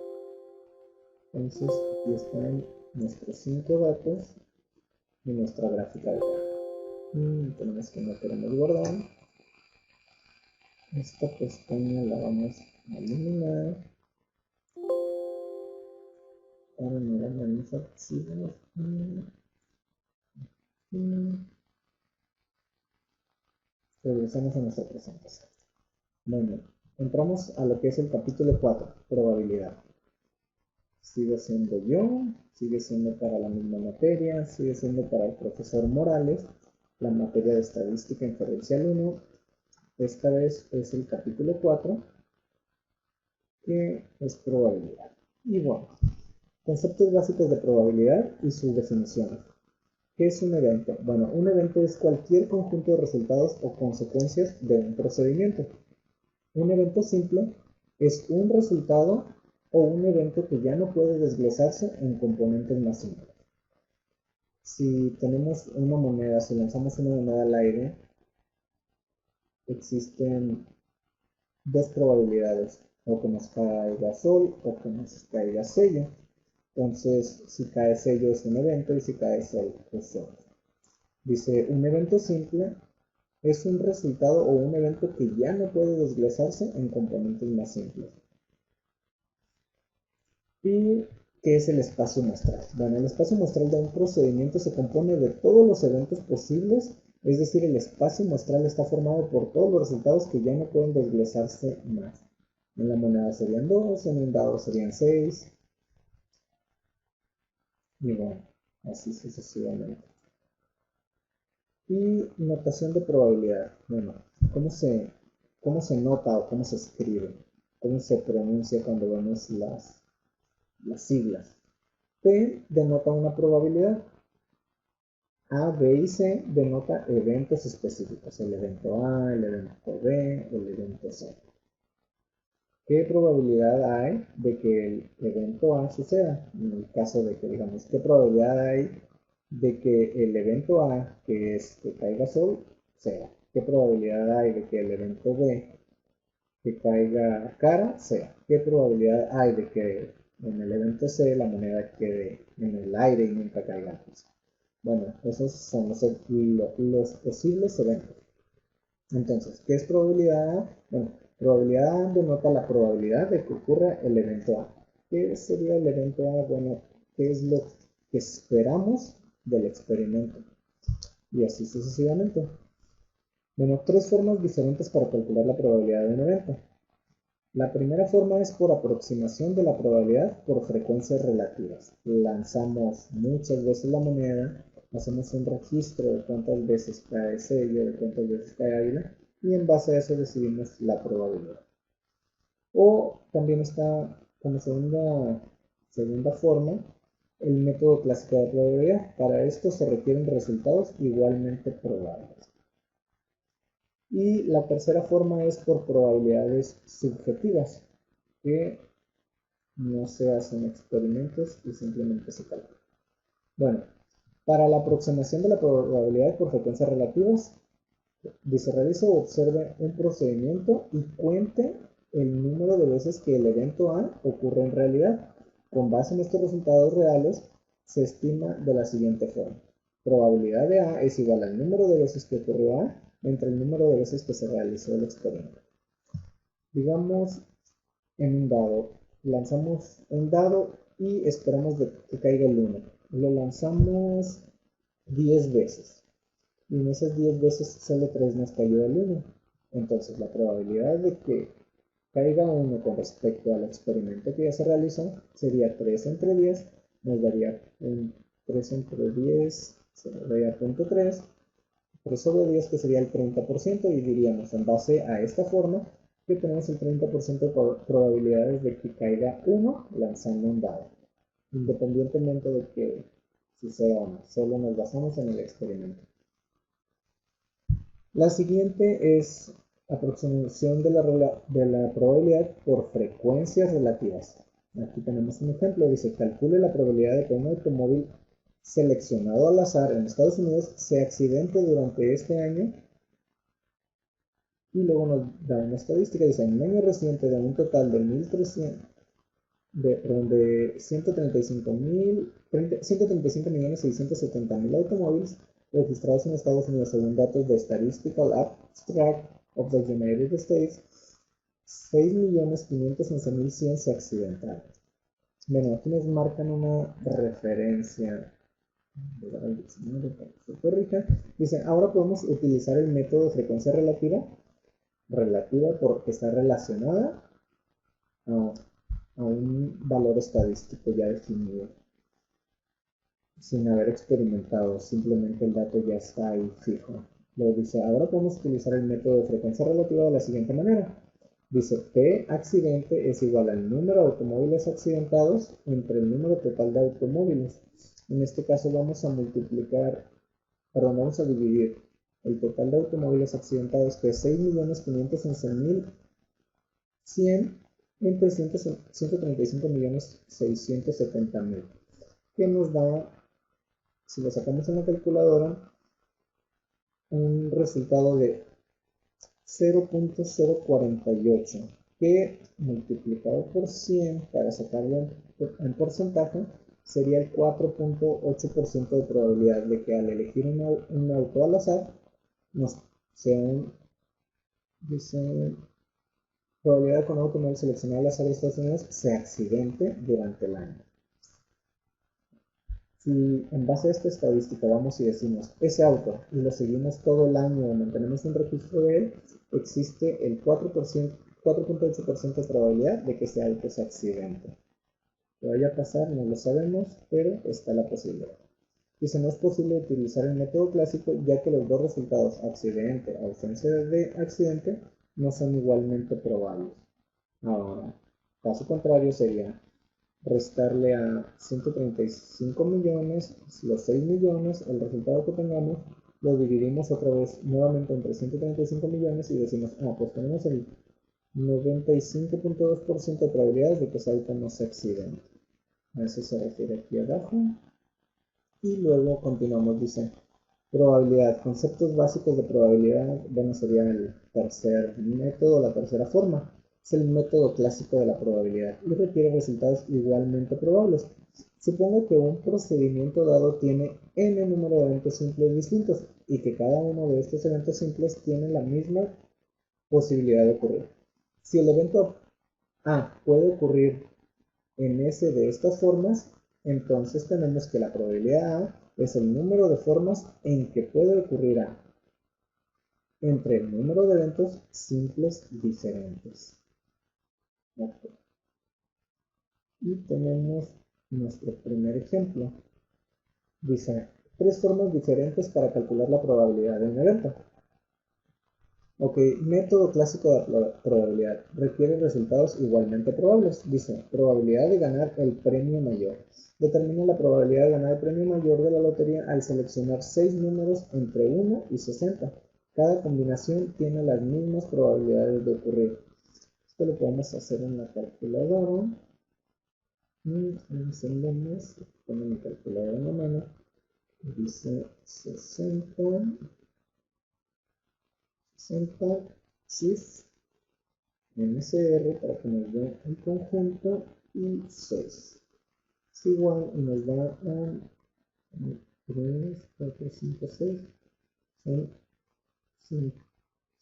Entonces aquí están nuestros 5 datos y nuestra gráfica de caja. Tenemos que no queremos guardar. Esta pestaña la vamos a eliminar para no dañar los archivos. Regresamos a nuestra presentación. Muy bien. Entramos a lo que es el capítulo 4, probabilidad. sigo siendo yo, sigue siendo para la misma materia, sigue siendo para el profesor Morales, la materia de estadística inferencial 1. Esta vez es el capítulo 4, que es probabilidad. Y bueno, conceptos básicos de probabilidad y sus definiciones. ¿Qué es un evento? Bueno, un evento es cualquier conjunto de resultados o consecuencias de un procedimiento. Un evento simple es un resultado o un evento que ya no puede desglosarse en componentes más simples. Si tenemos una moneda, si lanzamos una moneda al aire, existen dos probabilidades, o que nos caiga sol o que nos caiga sello. Entonces, si cae sello es un evento y si cae sol es sol. Dice, un evento simple es un resultado o un evento que ya no puede desglosarse en componentes más simples. ¿Y qué es el espacio muestral? Bueno, el espacio muestral de un procedimiento se compone de todos los eventos posibles, es decir, el espacio muestral está formado por todos los resultados que ya no pueden desglosarse más. En la moneda serían 2, en un dado serían 6, y bueno, así sucesivamente. Y notación de probabilidad. Bueno, cómo se nota o cómo se escribe? ¿Cómo se pronuncia cuando vemos las siglas? P denota una probabilidad. A, B y C denota eventos específicos. El evento A, el evento B, el evento C. ¿Qué probabilidad hay de que el evento A suceda? En el caso de que digamos, ¿qué probabilidad hay de que el evento A, que es que caiga sol, sea? ¿Qué probabilidad hay de que el evento B, que caiga cara, sea? ¿Qué probabilidad hay de que en el evento C la moneda quede en el aire y nunca caiga al piso? Bueno, esos son los posibles eventos. Entonces, ¿qué es probabilidad A? Bueno, probabilidad A denota la probabilidad de que ocurra el evento A. ¿Qué sería el evento A? Bueno, ¿qué es lo que esperamos del experimento? Y así sucesivamente. Bueno, tres formas diferentes para calcular la probabilidad de un evento. La primera forma es por aproximación de la probabilidad por frecuencias relativas. Lanzamos muchas veces la moneda, hacemos un registro de cuántas veces cae sello, de cuántas veces cae águila, y en base a eso decidimos la probabilidad. O también está como segunda forma el método clásico de probabilidad. Para esto se requieren resultados igualmente probables. Y la tercera forma es por probabilidades subjetivas, que no se hacen experimentos y simplemente se calcula. Bueno, para la aproximación de la probabilidad por frecuencias relativas, dice, realice o observe un procedimiento y cuente el número de veces que el evento A ocurre en realidad. Con base en estos resultados reales, se estima de la siguiente forma. Probabilidad de A es igual al número de veces que ocurrió A entre el número de veces que se realizó el experimento. Digamos, en un dado, lanzamos un dado y esperamos que caiga el 1. Lo lanzamos 10 veces. Y en esas 10 veces solo 3 nos cayó el 1. Entonces la probabilidad de que caiga 1 con respecto al experimento que ya se realizó sería 3 entre 10, nos daría un 3 entre 10, se daría 0.3, 3 sobre 10 que sería el 30%, y diríamos en base a esta forma que tenemos el 30% de probabilidades de que caiga 1 lanzando un dado, independientemente de que suceda o no, solo nos basamos en el experimento. La siguiente es aproximación de la probabilidad por frecuencias relativas. Aquí tenemos un ejemplo, dice, calcule la probabilidad de que un automóvil seleccionado al azar en Estados Unidos se accidente durante este año, y luego nos da una estadística, dice, en un año reciente de un total de 135.670.000 automóviles registrados en Estados Unidos según datos de Statistical Abstract of the United States, 6.511.100 se accidentaron. Bueno, aquí nos marcan una referencia. Dice, ahora podemos utilizar el método de frecuencia relativa porque está relacionada a un valor estadístico ya definido, sin haber experimentado, simplemente el dato ya está ahí fijo. Luego dice, ahora podemos utilizar el método de frecuencia relativa de la siguiente manera. Dice, P accidente es igual al número de automóviles accidentados entre el número total de automóviles. En este caso vamos a vamos a dividir el total de automóviles accidentados, que es 6.511.100, entre 135.670.000, que nos da, si lo sacamos en la calculadora, un resultado de 0.048, que multiplicado por 100 para sacarlo en porcentaje sería el 4.8% de probabilidad de que al elegir un auto al azar nos sea dice, probabilidad con automóvil seleccionado al azar de Estados Unidos se accidente durante el año. Si en base a esta estadística vamos y decimos ese auto y lo seguimos todo el año o mantenemos un registro de él, existe el 4.8% de probabilidad de que ese auto se accidente. Que vaya a pasar no lo sabemos, pero está la posibilidad. Dice, no es posible utilizar el método clásico ya que los dos resultados, accidente o ausencia de accidente, no son igualmente probables. Ahora, caso contrario sería restarle a 135 millones, los 6 millones, el resultado que tengamos, lo dividimos otra vez nuevamente entre 135 millones y decimos, pues tenemos el 95.2% de probabilidades de que ese auto no se accidente. A eso se refiere aquí abajo. Y luego continuamos, dice, probabilidad, conceptos básicos de probabilidad, bueno, sería el tercer método, la tercera forma. Es el método clásico de la probabilidad y requiere resultados igualmente probables. Supongo que un procedimiento dado tiene n número de eventos simples distintos y que cada uno de estos eventos simples tiene la misma posibilidad de ocurrir. Si el evento A puede ocurrir en S de estas formas, entonces tenemos que la probabilidad A es el número de formas en que puede ocurrir A entre el número de eventos simples diferentes. Okay. Y tenemos nuestro primer ejemplo. Dice, 3 formas diferentes para calcular la probabilidad de un evento. Ok, método clásico de probabilidad. Requiere resultados igualmente probables. Dice, probabilidad de ganar el premio mayor. Determina la probabilidad de ganar el premio mayor de la lotería al seleccionar 6 números entre 1 y 60. Cada combinación tiene las mismas probabilidades de ocurrir. Esto lo podemos hacer en la calculadora. Encendemos, pongo mi calculadora en la mano. Dice 60 shift MCR para que nos dé el conjunto y 6. Es igual y nos da a 3, 4, 5, 6. Son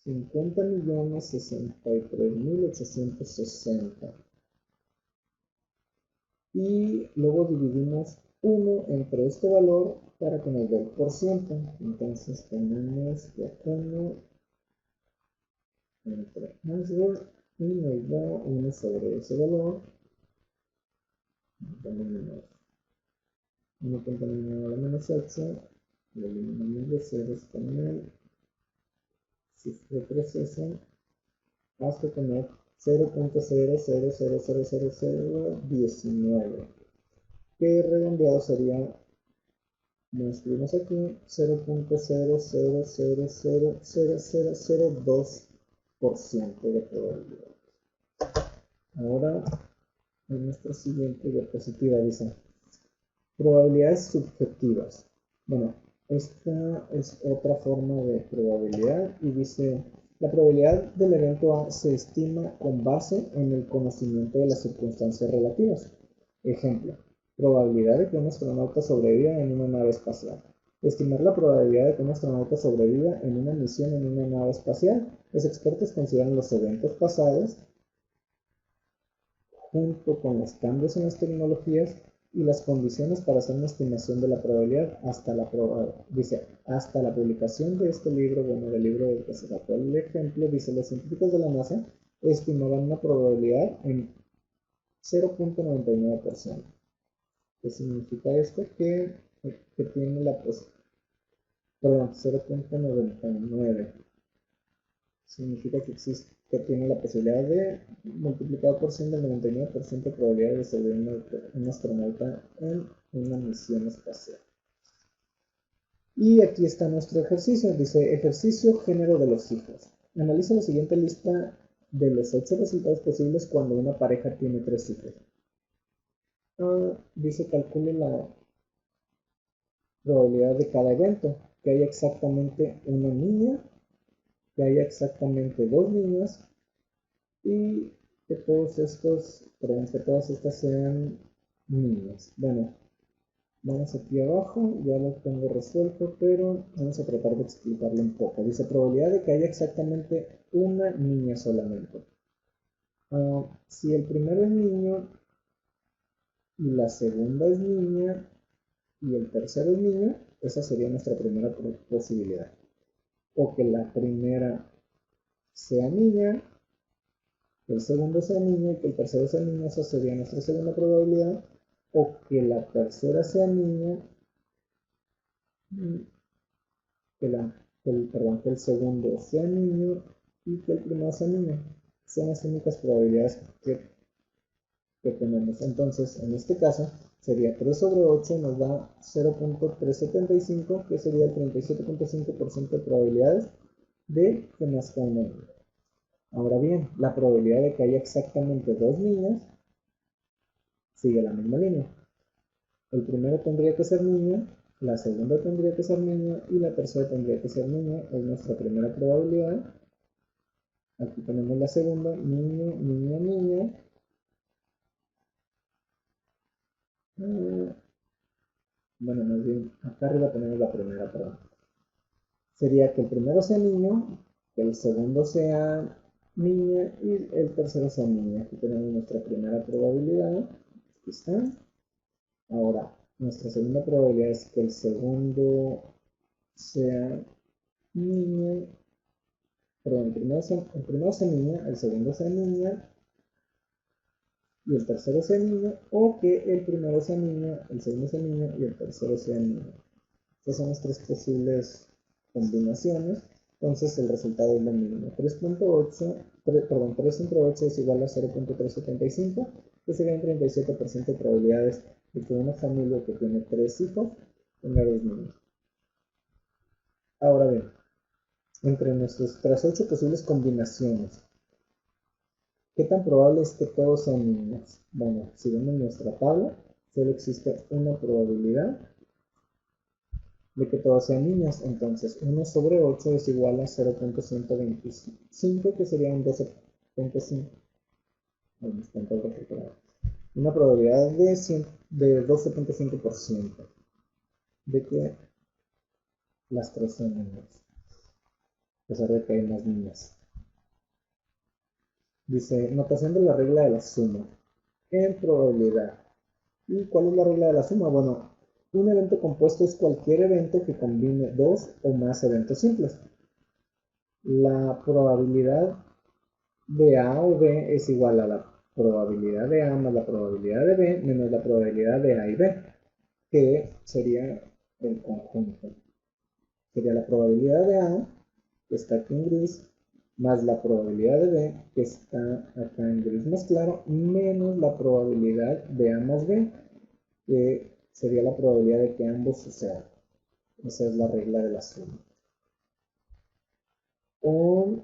50.063.860. Y luego dividimos 1 entre este valor para que nos dé el porciento. Entonces tenemos que 1 entre answer y nos da 1 sobre ese valor. Tenemos 1.9 a la menos 8, lo eliminamos de ceros con el shift de proceso hasta tener 0.00000019, que redondeado sería, como escribimos aquí, 0.00000002% de probabilidad. Ahora, en nuestra siguiente diapositiva dice, probabilidades subjetivas. Bueno, esta es otra forma de probabilidad y dice, la probabilidad del evento A se estima con base en el conocimiento de las circunstancias relativas. Ejemplo, probabilidad de que un astronauta sobreviva en una nave espacial. Estimar la probabilidad de que un astronauta sobreviva en una misión en una nave espacial. Los expertos consideran los eventos pasados junto con los cambios en las tecnologías y las condiciones para hacer una estimación de la probabilidad hasta la publicación de este libro, bueno, del libro del que se sacó el ejemplo, dice, los científicos de la NASA estimaban una probabilidad en 0.99%. ¿Qué significa esto? Que tiene la posibilidad, perdón, 0.99. Significa que existe, que tiene la posibilidad de, multiplicado por 100, del 99% de probabilidad de ser un astronauta en una misión espacial. Y aquí está nuestro ejercicio. Dice, ejercicio género de los hijos. Analiza la siguiente lista de los 8 resultados posibles cuando una pareja tiene 3 hijos. Dice, calcule la probabilidad de cada evento. Que haya exactamente una niña, que haya exactamente 2 niñas y que todas estas sean niñas. Bueno, vamos aquí abajo, ya lo tengo resuelto, pero vamos a tratar de explicarlo un poco. Dice, probabilidad de que haya exactamente una niña solamente. Si el primero es niño y la segunda es niña y el tercero es niño, esa sería nuestra primera posibilidad. O que la primera sea niña, que el segundo sea niño y que el tercero sea niña, esa sería nuestra segunda probabilidad. O que la tercera sea niña, que el segundo sea niño y que el primero sea niña. Son las únicas probabilidades que tenemos. Entonces, en este caso, sería 3 sobre 8 nos da 0.375, que sería el 37.5% de probabilidades de que nazca una niña. Ahora bien, la probabilidad de que haya exactamente 2 niñas sigue la misma línea. El primero tendría que ser niño, la segunda tendría que ser niña y la tercera tendría que ser niña. Es nuestra primera probabilidad. Aquí tenemos la segunda, niño, niña, niña. Bueno, más bien, acá arriba tenemos la primera, perdón. Sería que el primero sea niño, que el segundo sea niña y el tercero sea niña. Aquí tenemos nuestra primera probabilidad. Aquí está. Ahora, nuestra segunda probabilidad es que el segundo sea niña, perdón, el primero sea niña, el segundo sea niña y el tercero sea niño, o que el primero sea niña, el segundo sea niño y el tercero sea niño. Estas son las 3 posibles combinaciones. Entonces el resultado es lo mismo. 3 entre 8 es igual a 0.375, que sería un 37% de probabilidades de que una familia que tiene 3 hijos tenga 2 niños. Ahora bien, entre nuestras 8 posibles combinaciones, ¿qué tan probable es que todos sean niños? Bueno, si vemos nuestra tabla, solo existe una probabilidad de que todas sean niñas. Entonces, 1 sobre 8 es igual a 0.125, que sería un 12.5. Una probabilidad de 12.5% de que las 3 sean niñas, a pesar de que hay más niñas. Dice, notación de la regla de la suma en probabilidad. ¿Y cuál es la regla de la suma? Bueno, un evento compuesto es cualquier evento que combine 2 o más eventos simples. La probabilidad de A o B es igual a la probabilidad de A más la probabilidad de B menos la probabilidad de A y B, que sería el conjunto. Sería la probabilidad de A, que está aquí en gris, más la probabilidad de B, que está acá en gris más claro, menos la probabilidad de A más B, que sería la probabilidad de que ambos sucedan. Esa es la regla de la suma. O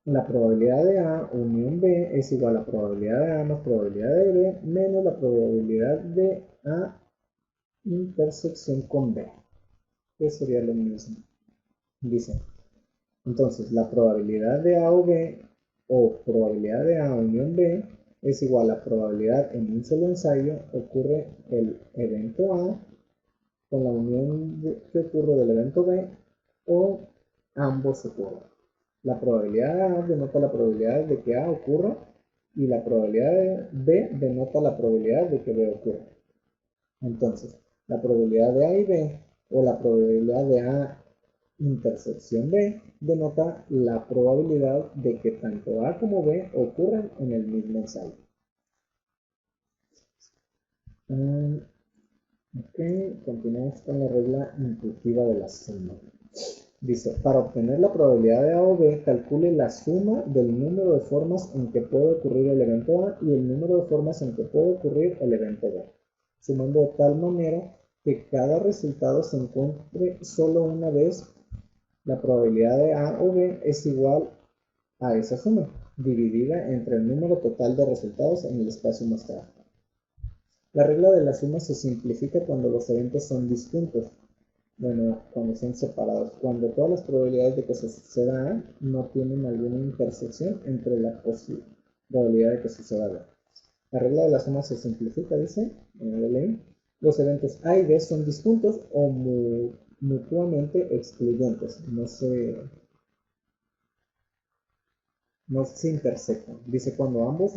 la probabilidad de A unión B es igual a la probabilidad de A más probabilidad de B menos la probabilidad de A intersección con B, que sería lo mismo. Dice, entonces la probabilidad de A o B o probabilidad de A unión B es igual a la probabilidad en un solo ensayo ocurre el evento A con la unión que ocurre del evento B o ambos ocurren. La probabilidad de A denota la probabilidad de que A ocurra y la probabilidad de B denota la probabilidad de que B ocurra. Entonces, la probabilidad de A y B o la probabilidad de A intersección B denota la probabilidad de que tanto A como B ocurran en el mismo ensayo. Ok, continuamos con la regla intuitiva de la suma. Dice, para obtener la probabilidad de A o B, calcule la suma del número de formas en que puede ocurrir el evento A y el número de formas en que puede ocurrir el evento B, sumando de tal manera que cada resultado se encuentre solo una vez. La probabilidad de A o B es igual a esa suma, dividida entre el número total de resultados en el espacio mostrado. La regla de la suma se simplifica cuando los eventos son disjuntos. Bueno, cuando son separados, cuando todas las probabilidades de que se suceda A no tienen alguna intersección entre la probabilidad de que suceda B. La regla de la suma se simplifica, dice en la ley. Los eventos A y B son disjuntos o mutuamente excluyentes. No se intersectan. Dice cuando ambos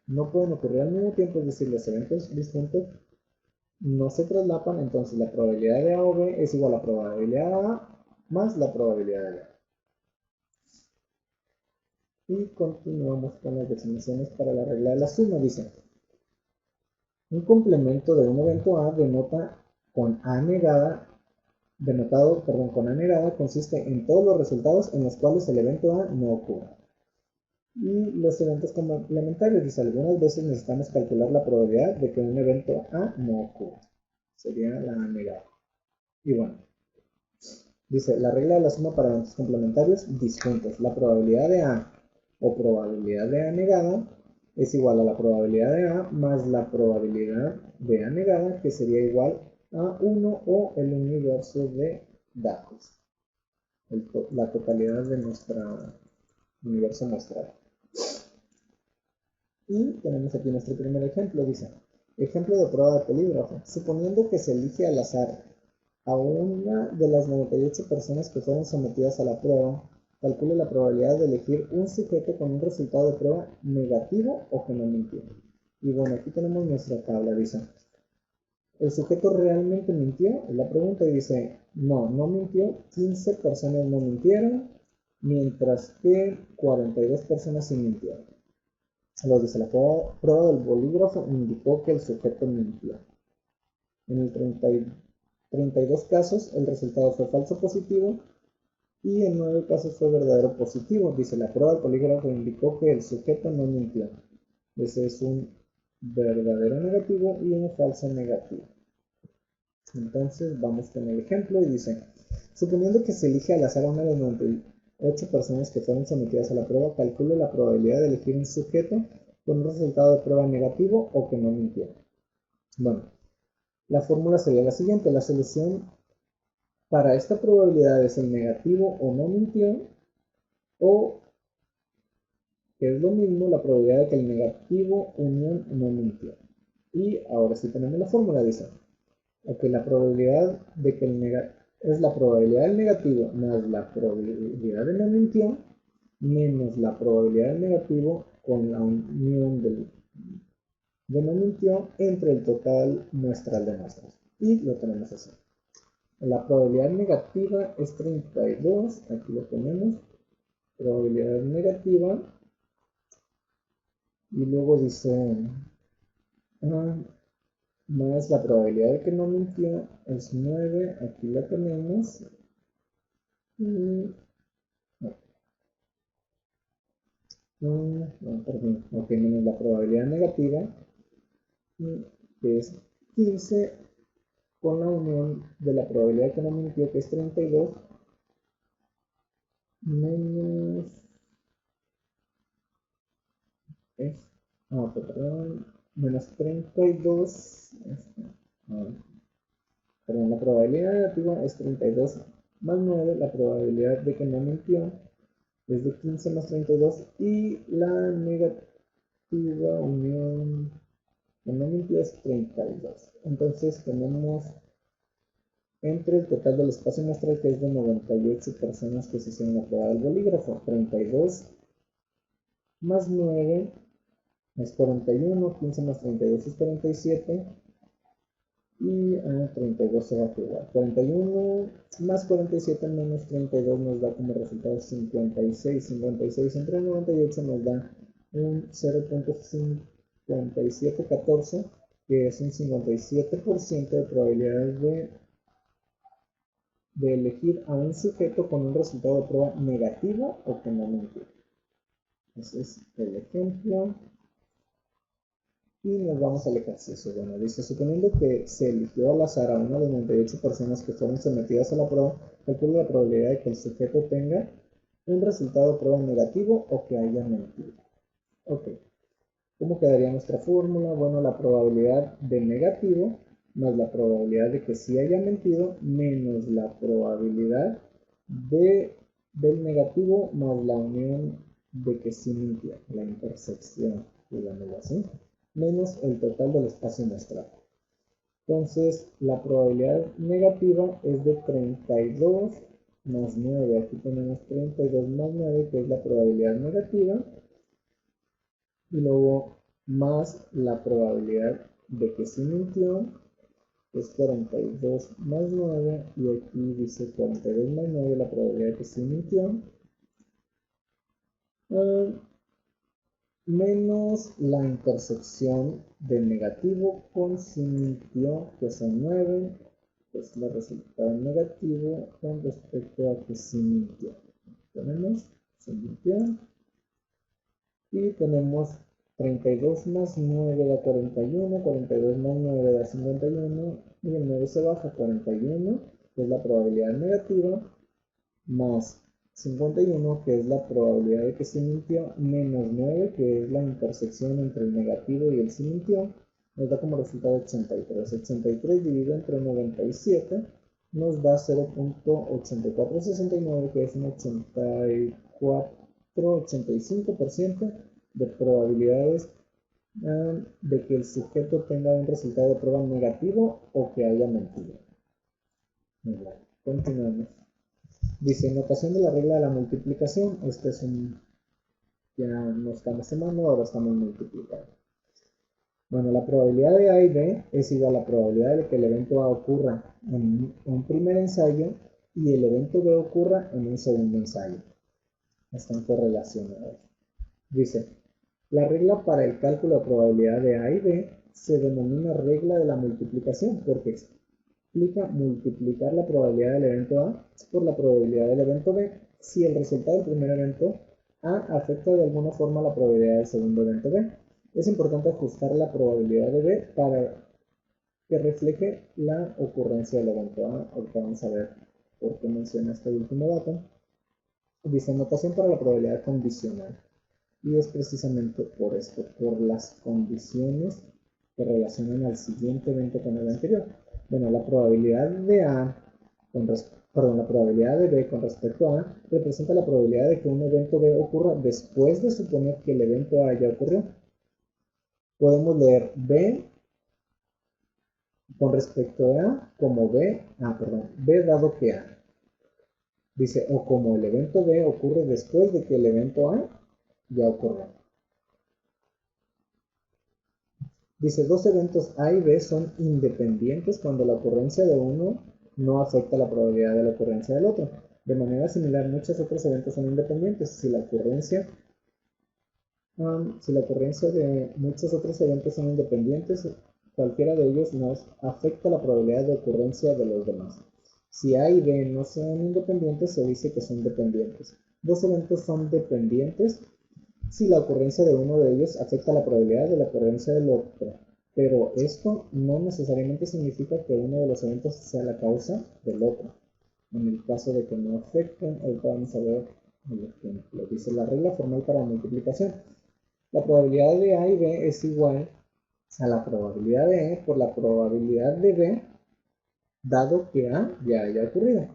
no pueden ocurrir al mismo tiempo, es decir, los eventos disjuntos no se traslapan, entonces la probabilidad de A o B es igual a la probabilidad de A más la probabilidad de B. Y continuamos con las definiciones para la regla de la suma. Dice, un complemento de un evento A denotado con A negada consiste en todos los resultados en los cuales el evento A no ocurre. Y los eventos complementarios, dice, algunas veces necesitamos calcular la probabilidad de que un evento A no ocurra. Sería la A negada. Y bueno, dice, la regla de la suma para eventos complementarios disjuntos. La probabilidad de A o probabilidad de A negada es igual a la probabilidad de A más la probabilidad de A negada, que sería igual a 1 o el universo de datos. La totalidad de nuestro universo mostrado. Y tenemos aquí nuestro primer ejemplo, dice, ejemplo de prueba de polígrafo. Suponiendo que se elige al azar a una de las 98 personas que fueron sometidas a la prueba, calcule la probabilidad de elegir un sujeto con un resultado de prueba negativo o que no mintió. Y bueno, aquí tenemos nuestra tabla, dice, ¿el sujeto realmente mintió? Es la pregunta, y dice, no mintió, 15 personas no mintieron, mientras que 42 personas sí mintieron. Luego dice, la prueba del bolígrafo indicó que el sujeto mintió. En el 32 casos el resultado fue falso positivo y en 9 casos fue verdadero positivo. Dice, la prueba del polígrafo indicó que el sujeto no mintió. Ese es un verdadero negativo y un falso negativo. Entonces vamos con el ejemplo y dice, suponiendo que se elige al azar a una de las 98 personas que fueron sometidas a la prueba, calcule la probabilidad de elegir un sujeto con un resultado de prueba negativo o que no mintió. Bueno, la fórmula sería la siguiente, la solución para esta probabilidad es el negativo o no mintió, o, que es lo mismo, la probabilidad de que el negativo unión no mintió. Y ahora sí tenemos la fórmula, dice, ok, la probabilidad de que es la probabilidad del negativo más la probabilidad de no mintió, menos la probabilidad del negativo con la unión de no mintió entre el total muestral de muestras. Y lo tenemos así. La probabilidad negativa es 32, aquí lo tenemos, probabilidad negativa, y luego dice, más la probabilidad de que no mintió es 9, aquí la tenemos, y, perdón, ok, menos la probabilidad negativa, que es 15, con la unión de la probabilidad de que no mintió, que es 32, menos perdón, menos 32, perdón, la probabilidad negativa es 32 más 9, la probabilidad de que no mintió es de 15 más 32 y la negativa unión que no mintió es 32. Entonces tenemos entre el total del espacio muestral, que es de 98 personas que se hicieron la prueba del bolígrafo, 32 más 9 es 41, 15 más 32 es 47 y 32 se va a jugar. 41 más 47 menos 32 nos da como resultado 56. 56 entre 98 nos da un 0.5714 que es un 57% de probabilidades de elegir a un sujeto con un resultado de prueba negativo o que no mintió. Ese es el ejemplo. Y nos vamos al ejercicio. Bueno, dice, suponiendo que se eligió al azar a una de 98 personas que fueron sometidas a la prueba, calcula la probabilidad de que el sujeto tenga un resultado de prueba negativo o que haya mentido. Ok. ¿Cómo quedaría nuestra fórmula? Bueno, la probabilidad de negativo más la probabilidad de que sí haya mentido menos la probabilidad del negativo más la unión de que sí mintió, la intersección, digámoslo así, menos el total del espacio muestrado. Entonces, la probabilidad negativa es de 32 más 9. Aquí tenemos 32 más 9, que es la probabilidad negativa. Y luego más la probabilidad de que sí mintió, que es 42 más 9. Y aquí dice 42 más 9, la probabilidad de que sí mintió. Menos la intersección del negativo con sí mintió, que son 9, que es el resultado negativo con respecto a que sí mintió. Tenemos sí mintió y tenemos 32 más 9 da 41, 42 más 9 da 51 y el 9 se baja a 41, que es la probabilidad negativa, más 51, que es la probabilidad de que sí mintió, menos 9, que es la intersección entre el negativo y el sí mintió, nos da como resultado 83. 83 dividido entre 97 nos da 0.8469, que es un 85% de probabilidades de que el sujeto tenga un resultado de prueba negativo o que haya mentido. Bueno, continuamos. Dice, notación de la regla de la multiplicación. Este es ya no estamos sumando, ahora estamos multiplicando. Bueno, la probabilidad de A y B es igual a la probabilidad de que el evento A ocurra en un primer ensayo y el evento B ocurra en un segundo ensayo. Están correlacionados. Dice, la regla para el cálculo de probabilidad de A y B se denomina regla de la multiplicación porque explica multiplicar la probabilidad del evento A por la probabilidad del evento B si el resultado del primer evento A afecta de alguna forma la probabilidad del segundo evento B. Es importante ajustar la probabilidad de B para que refleje la ocurrencia del evento A. Ahorita vamos a ver por qué menciona este último dato. Dice notación para la probabilidad condicional. Y es precisamente por esto, por las condiciones que relacionan al siguiente evento con el anterior. Bueno, la probabilidad de la probabilidad de B con respecto a A representa la probabilidad de que un evento B ocurra después de suponer que el evento A ya ocurrió. Podemos leer B con respecto a A como B dado que A. Dice, o como el evento B ocurre después de que el evento A ya ocurrió. Dice, dos eventos A y B son independientes cuando la ocurrencia de uno no afecta la probabilidad de la ocurrencia del otro. De manera similar, muchos otros eventos son independientes. Si la ocurrencia de muchos otros eventos son independientes, cualquiera de ellos nos afecta la probabilidad de ocurrencia de los demás. Si A y B no son independientes, se dice que son dependientes. Dos eventos son dependientes si la ocurrencia de uno de ellos afecta la probabilidad de la ocurrencia del otro, pero esto no necesariamente significa que uno de los eventos sea la causa del otro. En el caso de que no afecten, ahorita vamos a ver el ejemplo. Dice la regla formal para multiplicación. La probabilidad de A y B es igual a la probabilidad de E por la probabilidad de B, dado que A ya haya ocurrido.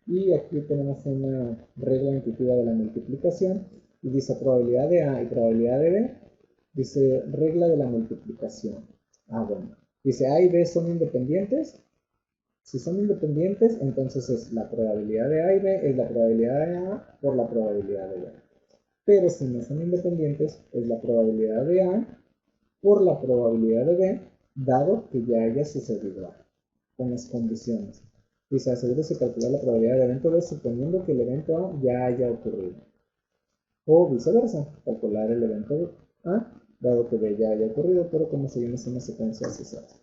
Y aquí tenemos una regla intuitiva de la multiplicación. Y dice probabilidad de A y probabilidad de B. Dice regla de la multiplicación. Bueno. Dice A y B son independientes. Si son independientes, entonces es la probabilidad de A y B es la probabilidad de A por la probabilidad de B. Pero si no son independientes, es la probabilidad de A por la probabilidad de B, dado que ya haya sucedido A, con las condiciones. Dice, asegúrese de calcular la probabilidad del evento B suponiendo que el evento A ya haya ocurrido. O viceversa, calcular el evento A dado que B ya haya ocurrido, pero como seguimos una secuencia así se hace.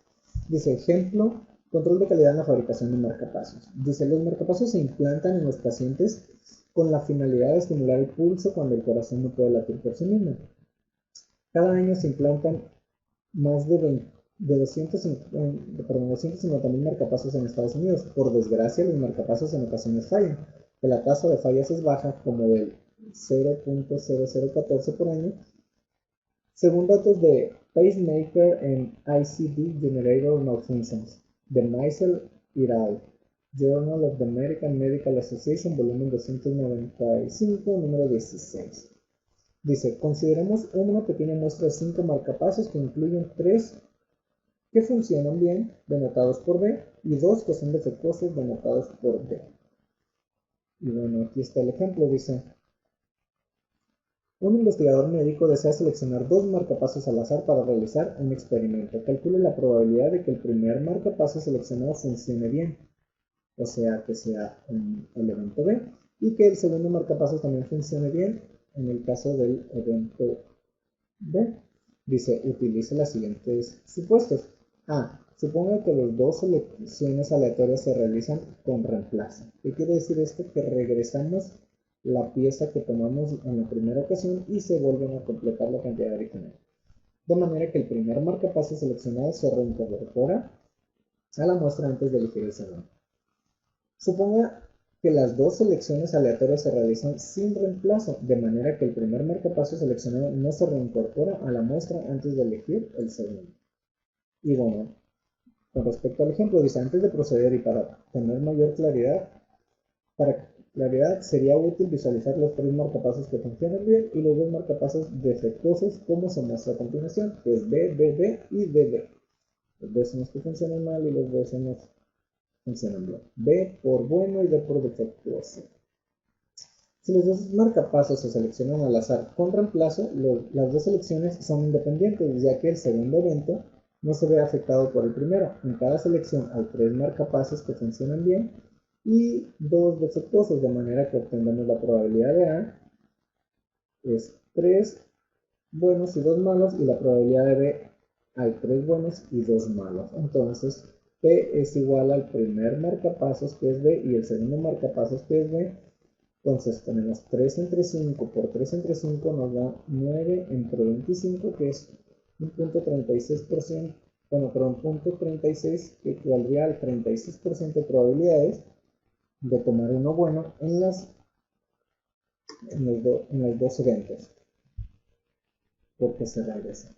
Dice, ejemplo, control de calidad en la fabricación de marcapasos. Dice, los marcapasos se implantan en los pacientes con la finalidad de estimular el pulso cuando el corazón no puede latir por sí mismo. Cada año se implantan más de 250.000 marcapasos en Estados Unidos. Por desgracia, los marcapasos en ocasiones fallan, que la tasa de fallas es baja, como del 0.0014 por año, según datos de Pacemaker and ICD Generator Malfunctions, de Meisel et al. Journal of the American Medical Association, volumen 295, número 16. Dice, consideremos una pequeña muestra de 5 marcapasos que incluyen 3 que funcionan bien, denotados por B, y 2 que son defectuosos, denotados por D. Y bueno, aquí está el ejemplo, dice, un investigador médico desea seleccionar 2 marcapasos al azar para realizar un experimento. Calcule la probabilidad de que el primer marcapaso seleccionado funcione bien, o sea, que sea el evento B, y que el segundo marcapaso también funcione bien en el caso del evento B. Dice, utilice los siguientes supuestos. A. Suponga que las 2 selecciones aleatorias se realizan con reemplazo. ¿Qué quiere decir esto? Que regresamos la pieza que tomamos en la primera ocasión y se vuelven a completar la cantidad original. De manera que el primer marcapaso seleccionado se reincorpora a la muestra antes de elegir el segundo. Suponga que las 2 selecciones aleatorias se realizan sin reemplazo, de manera que el primer marcapaso seleccionado no se reincorpora a la muestra antes de elegir el segundo. Y bueno, con respecto al ejemplo, dice, antes de proceder y para tener mayor claridad, sería útil visualizar los 3 marcapasos que funcionan bien y los 2 marcapasos defectuosos, como se muestra a continuación, que es B, B, B y D, D. Los B son los que funcionan mal y los B son los que funcionan bien. B por bueno y D por defectuoso. Si los 2 marcapasos se seleccionan al azar con reemplazo, las 2 selecciones son independientes, ya que el segundo evento no se ve afectado por el primero. En cada selección hay 3 marcapasos que funcionan bien y 2 defectuosos, de manera que obtengamos la probabilidad de A es 3 buenos y 2 malos, y la probabilidad de B hay 3 buenos y 2 malos. Entonces, P es igual al primer marcapasos, que es B, y el segundo marcapasos, que es B. Entonces tenemos 3 entre 5 por 3 entre 5 nos da 9 entre 25, que es un punto 36%, bueno, pero un punto 36 que equivaldría al 36% de probabilidades de tomar uno bueno en los 2 eventos, porque se regresa.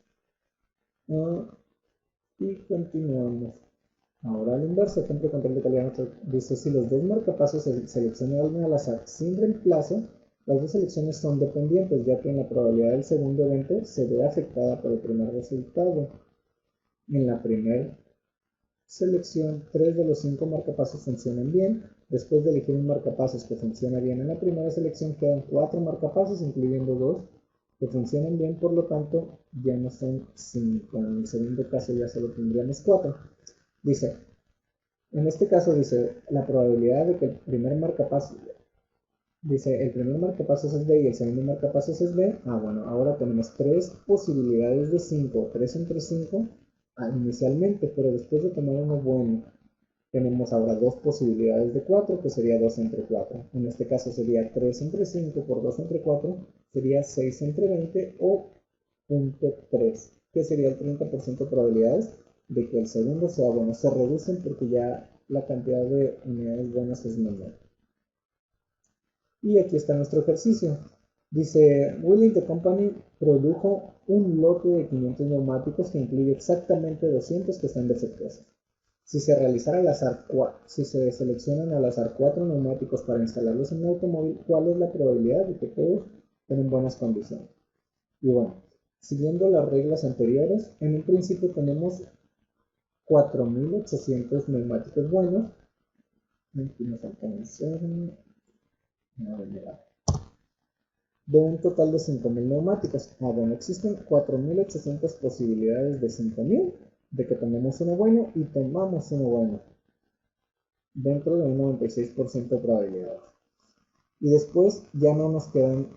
Y continuamos. Ahora al inverso, ejemplo de control de calidad, dice, si los 2 marcapasos se seleccionan al azar sin reemplazo, las 2 selecciones son dependientes, ya que en la probabilidad del segundo evento se ve afectada por el primer resultado. En la primera selección, 3 de los 5 marcapasos funcionan bien. Después de elegir un marcapasos que funciona bien en la primera selección, quedan 4 marcapasos, incluyendo 2 que funcionan bien, por lo tanto ya no son 5. En el segundo caso ya solo tendríamos 4. Dice, en este caso dice, la probabilidad de que el primer marcapasos, dice, el primer marcapasos es B y el segundo marcapasos es B. Bueno, ahora tenemos 3 posibilidades de 5, 3 entre 5 inicialmente, pero después de tomar uno bueno, tenemos ahora 2 posibilidades de 4, que sería 2 entre 4. En este caso sería 3 entre 5 por 2 entre 4, sería 6 entre 20 o 0.3, que sería el 30% de probabilidades de que el segundo sea bueno. Se reducen porque ya la cantidad de unidades buenas es menor. Y aquí está nuestro ejercicio. Dice, Willing the Company produjo un lote de 500 neumáticos que incluye exactamente 200 que están defectuosos. Si se realizara al azar, si se seleccionan al azar 4 neumáticos para instalarlos en un automóvil, ¿cuál es la probabilidad de que todos estén en buenas condiciones? Y bueno, siguiendo las reglas anteriores, en un principio tenemos 4.800 neumáticos buenos. Aquí nos alcanza de un total de 5.000 neumáticos. Bueno, existen 4.800 posibilidades de 5.000 de que tomemos uno bueno y tomamos uno bueno dentro de un 96% de probabilidad. Y después ya no nos quedan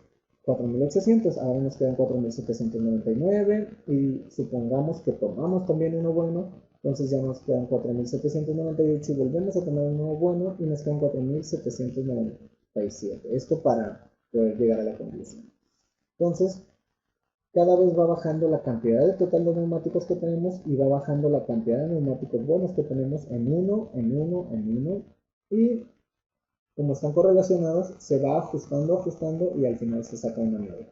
4.800, ahora nos quedan 4.799 y supongamos que tomamos también uno bueno, entonces ya nos quedan 4.798 y volvemos a tomar uno bueno y nos quedan 4.797. Esto para poder llegar a la conclusión. Entonces, cada vez va bajando la cantidad de total de neumáticos que tenemos y va bajando la cantidad de neumáticos buenos que tenemos en uno, en uno, en uno, y como están correlacionados, se va ajustando, ajustando y al final se saca una nueva.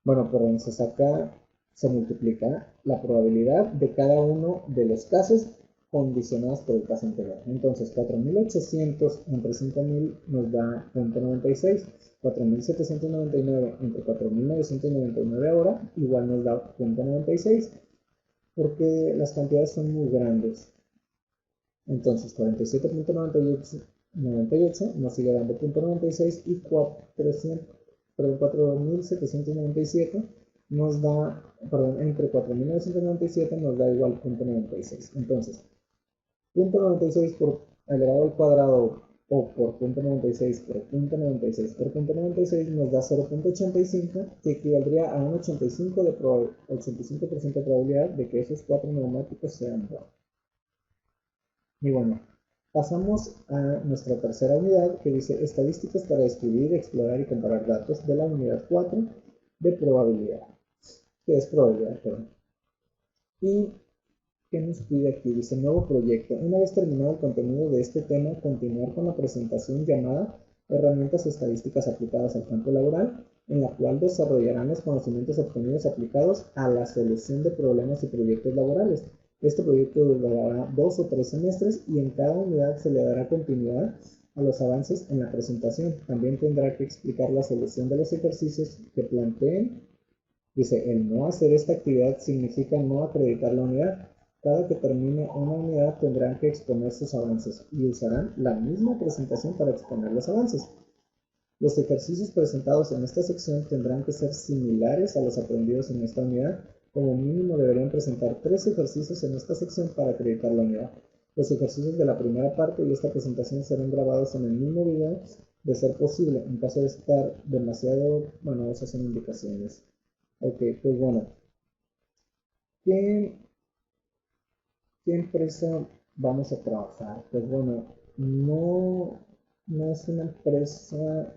Bueno, perdón, se multiplica la probabilidad de cada uno de los casos condicionados por el caso anterior. Entonces, 4.800 entre 5.000 nos da 0.96. 4.799 entre 4.999 ahora igual nos da 0.96 porque las cantidades son muy grandes. Entonces, 47.98 nos sigue dando 0.96 y 4.797 nos da, perdón, entre 4.997 nos da igual 0.96. Entonces, 0.96 por elevado al cuadrado o por 0.96 por 0.96 por 0.96 nos da 0.85, que equivaldría a un 85% de probabilidad de que esos 4 neumáticos sean buenos. Y bueno, pasamos a nuestra tercera unidad que dice estadísticas para describir, explorar y comparar datos de la unidad 4 de probabilidad, que es probabilidad, perdón. Y ¿qué nos pide aquí? Dice nuevo proyecto. Una vez terminado el contenido de este tema, continuar con la presentación llamada herramientas estadísticas aplicadas al campo laboral, en la cual desarrollarán los conocimientos obtenidos aplicados a la solución de problemas y proyectos laborales. Este proyecto durará 2 o 3 semestres y en cada unidad se le dará continuidad a los avances en la presentación. También tendrá que explicar la solución de los ejercicios que planteen. Dice, el no hacer esta actividad significa no acreditar la unidad. Cada que termine una unidad tendrán que exponer sus avances y usarán la misma presentación para exponer los avances. Los ejercicios presentados en esta sección tendrán que ser similares a los aprendidos en esta unidad. Como mínimo deberían presentar 3 ejercicios en esta sección para acreditar la unidad. Los ejercicios de la primera parte y esta presentación serán grabados en el mismo video de ser posible. En caso de estar demasiado, bueno, esas son indicaciones. Ok, pues bueno, ¿qué empresa vamos a trabajar? Pues bueno, no es una empresa,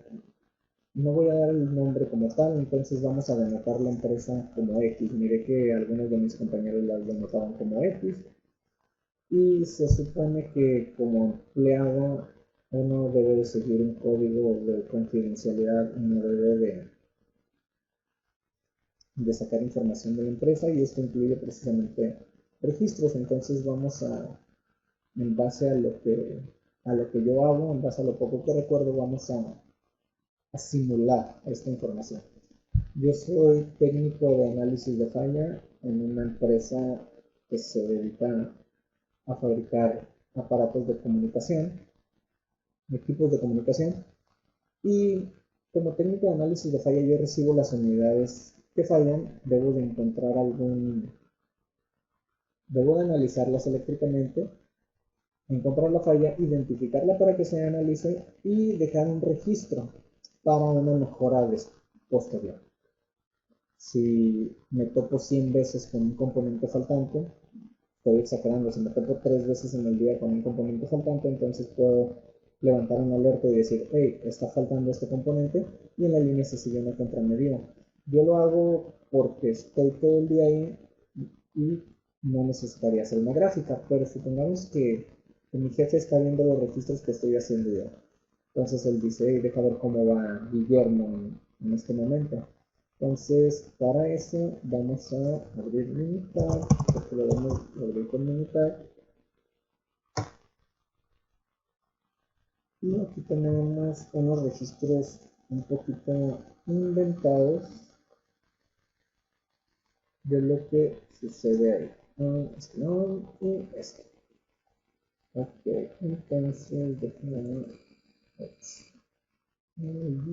no voy a dar el nombre como tal, entonces vamos a denotar la empresa como X. Miré que algunos de mis compañeros la denotaban como X y se supone que como empleado uno debe de seguir un código de confidencialidad, uno debe de sacar información de la empresa y esto incluye precisamente registros. Entonces vamos a, en base a lo que yo hago, en base a lo poco que recuerdo, vamos a simular esta información. Yo soy técnico de análisis de falla en una empresa que se dedica a fabricar aparatos de comunicación, equipos de comunicación, y como técnico de análisis de falla yo recibo las unidades que fallan, debo de analizarlas eléctricamente, encontrar la falla, identificarla para que se analice y dejar un registro para una mejora posterior. Si me topo 100 veces con un componente faltante, estoy exagerando, si me topo 3 veces en el día con un componente faltante, entonces puedo levantar una alerta y decir, hey, está faltando este componente, y en la línea se sigue una contramedida. Yo lo hago porque estoy todo el día ahí y no necesitaría hacer una gráfica, pero supongamos que mi jefe está viendo los registros que estoy haciendo yo. Entonces él dice, hey, deja ver cómo va Guillermo en este momento. Entonces, para eso vamos a abrir Minitab, porque lo vamos a abrir con Minitab. Y aquí tenemos unos registros un poquito inventados de lo que sucede ahí. Este no, y este. Ok, entonces déjenme ver. El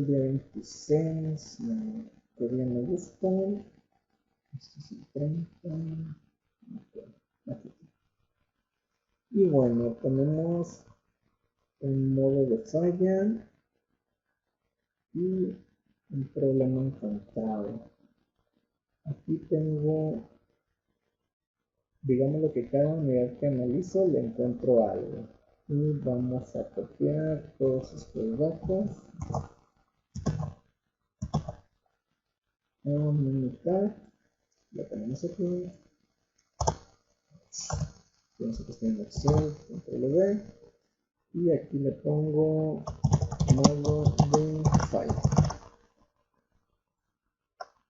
día 26, que día me gusta. Este es el 30. Okay, aquí. Y bueno, tenemos un modo de falla y un problema encontrado. Aquí tengo, digamos, lo que cada unidad que analizo le encuentro algo. Y vamos a copiar todos estos datos a mitad. Lo tenemos aquí. Pienso que está en Excel, control V. Y aquí le pongo modo de falla.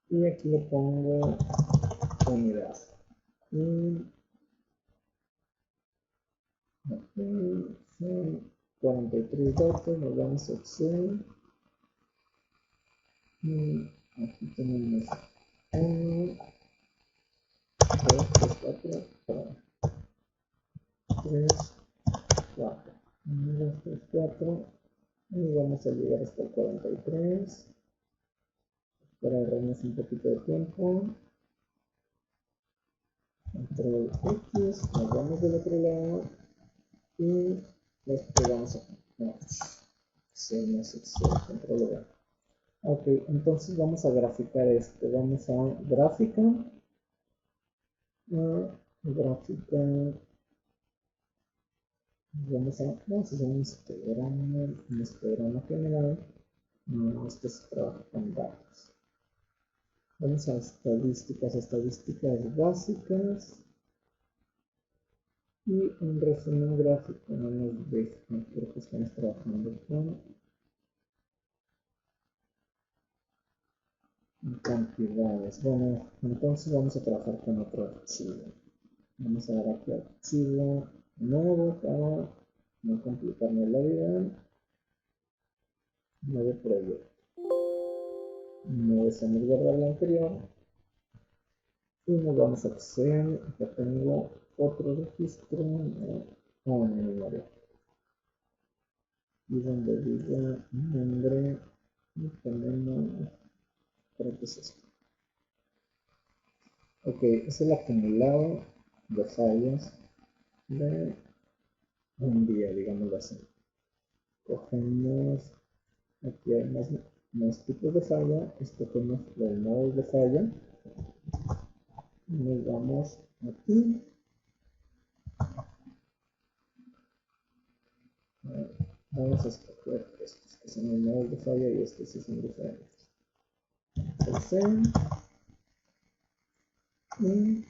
Y aquí le pongo unidad. Y aquí son 43 datos, nos vamos a Excel. Y aquí tenemos 1, 2, 3, 4, 3, 4. 1, 2, 3, 4. Y vamos a llegar hasta el 43. Para ahorrarnos un poquito de tiempo. Control X, nos vamos del otro lado y les pegamos aquí. No, Excel, control V. Ok, entonces vamos a graficar esto. Vamos a gráfica. Gráfica. Vamos a hacer un histograma general. No, esto se trabaja con datos. Vamos a estadísticas básicas. Y un resumen gráfico no nos deja porque estamos trabajando con cantidades. Bueno, entonces vamos a trabajar con otro archivo. Vamos a dar aquí archivo nuevo para no complicarnos la vida. Nuevo proyecto. No deseamos guardar el anterior. Y nos vamos a Excel. Acá tengo otro registro en memoria. Y donde diga nombre, y ponemos, ¿para qué es esto? Ok, es el acumulado de fallas de un día, digámoslo así. Cogemos, aquí hay más tipos de falla, escogemos los modos de falla, y nos vamos aquí. Vamos a escoger estos que son los modos de falla y estos sí son diferentes. Control y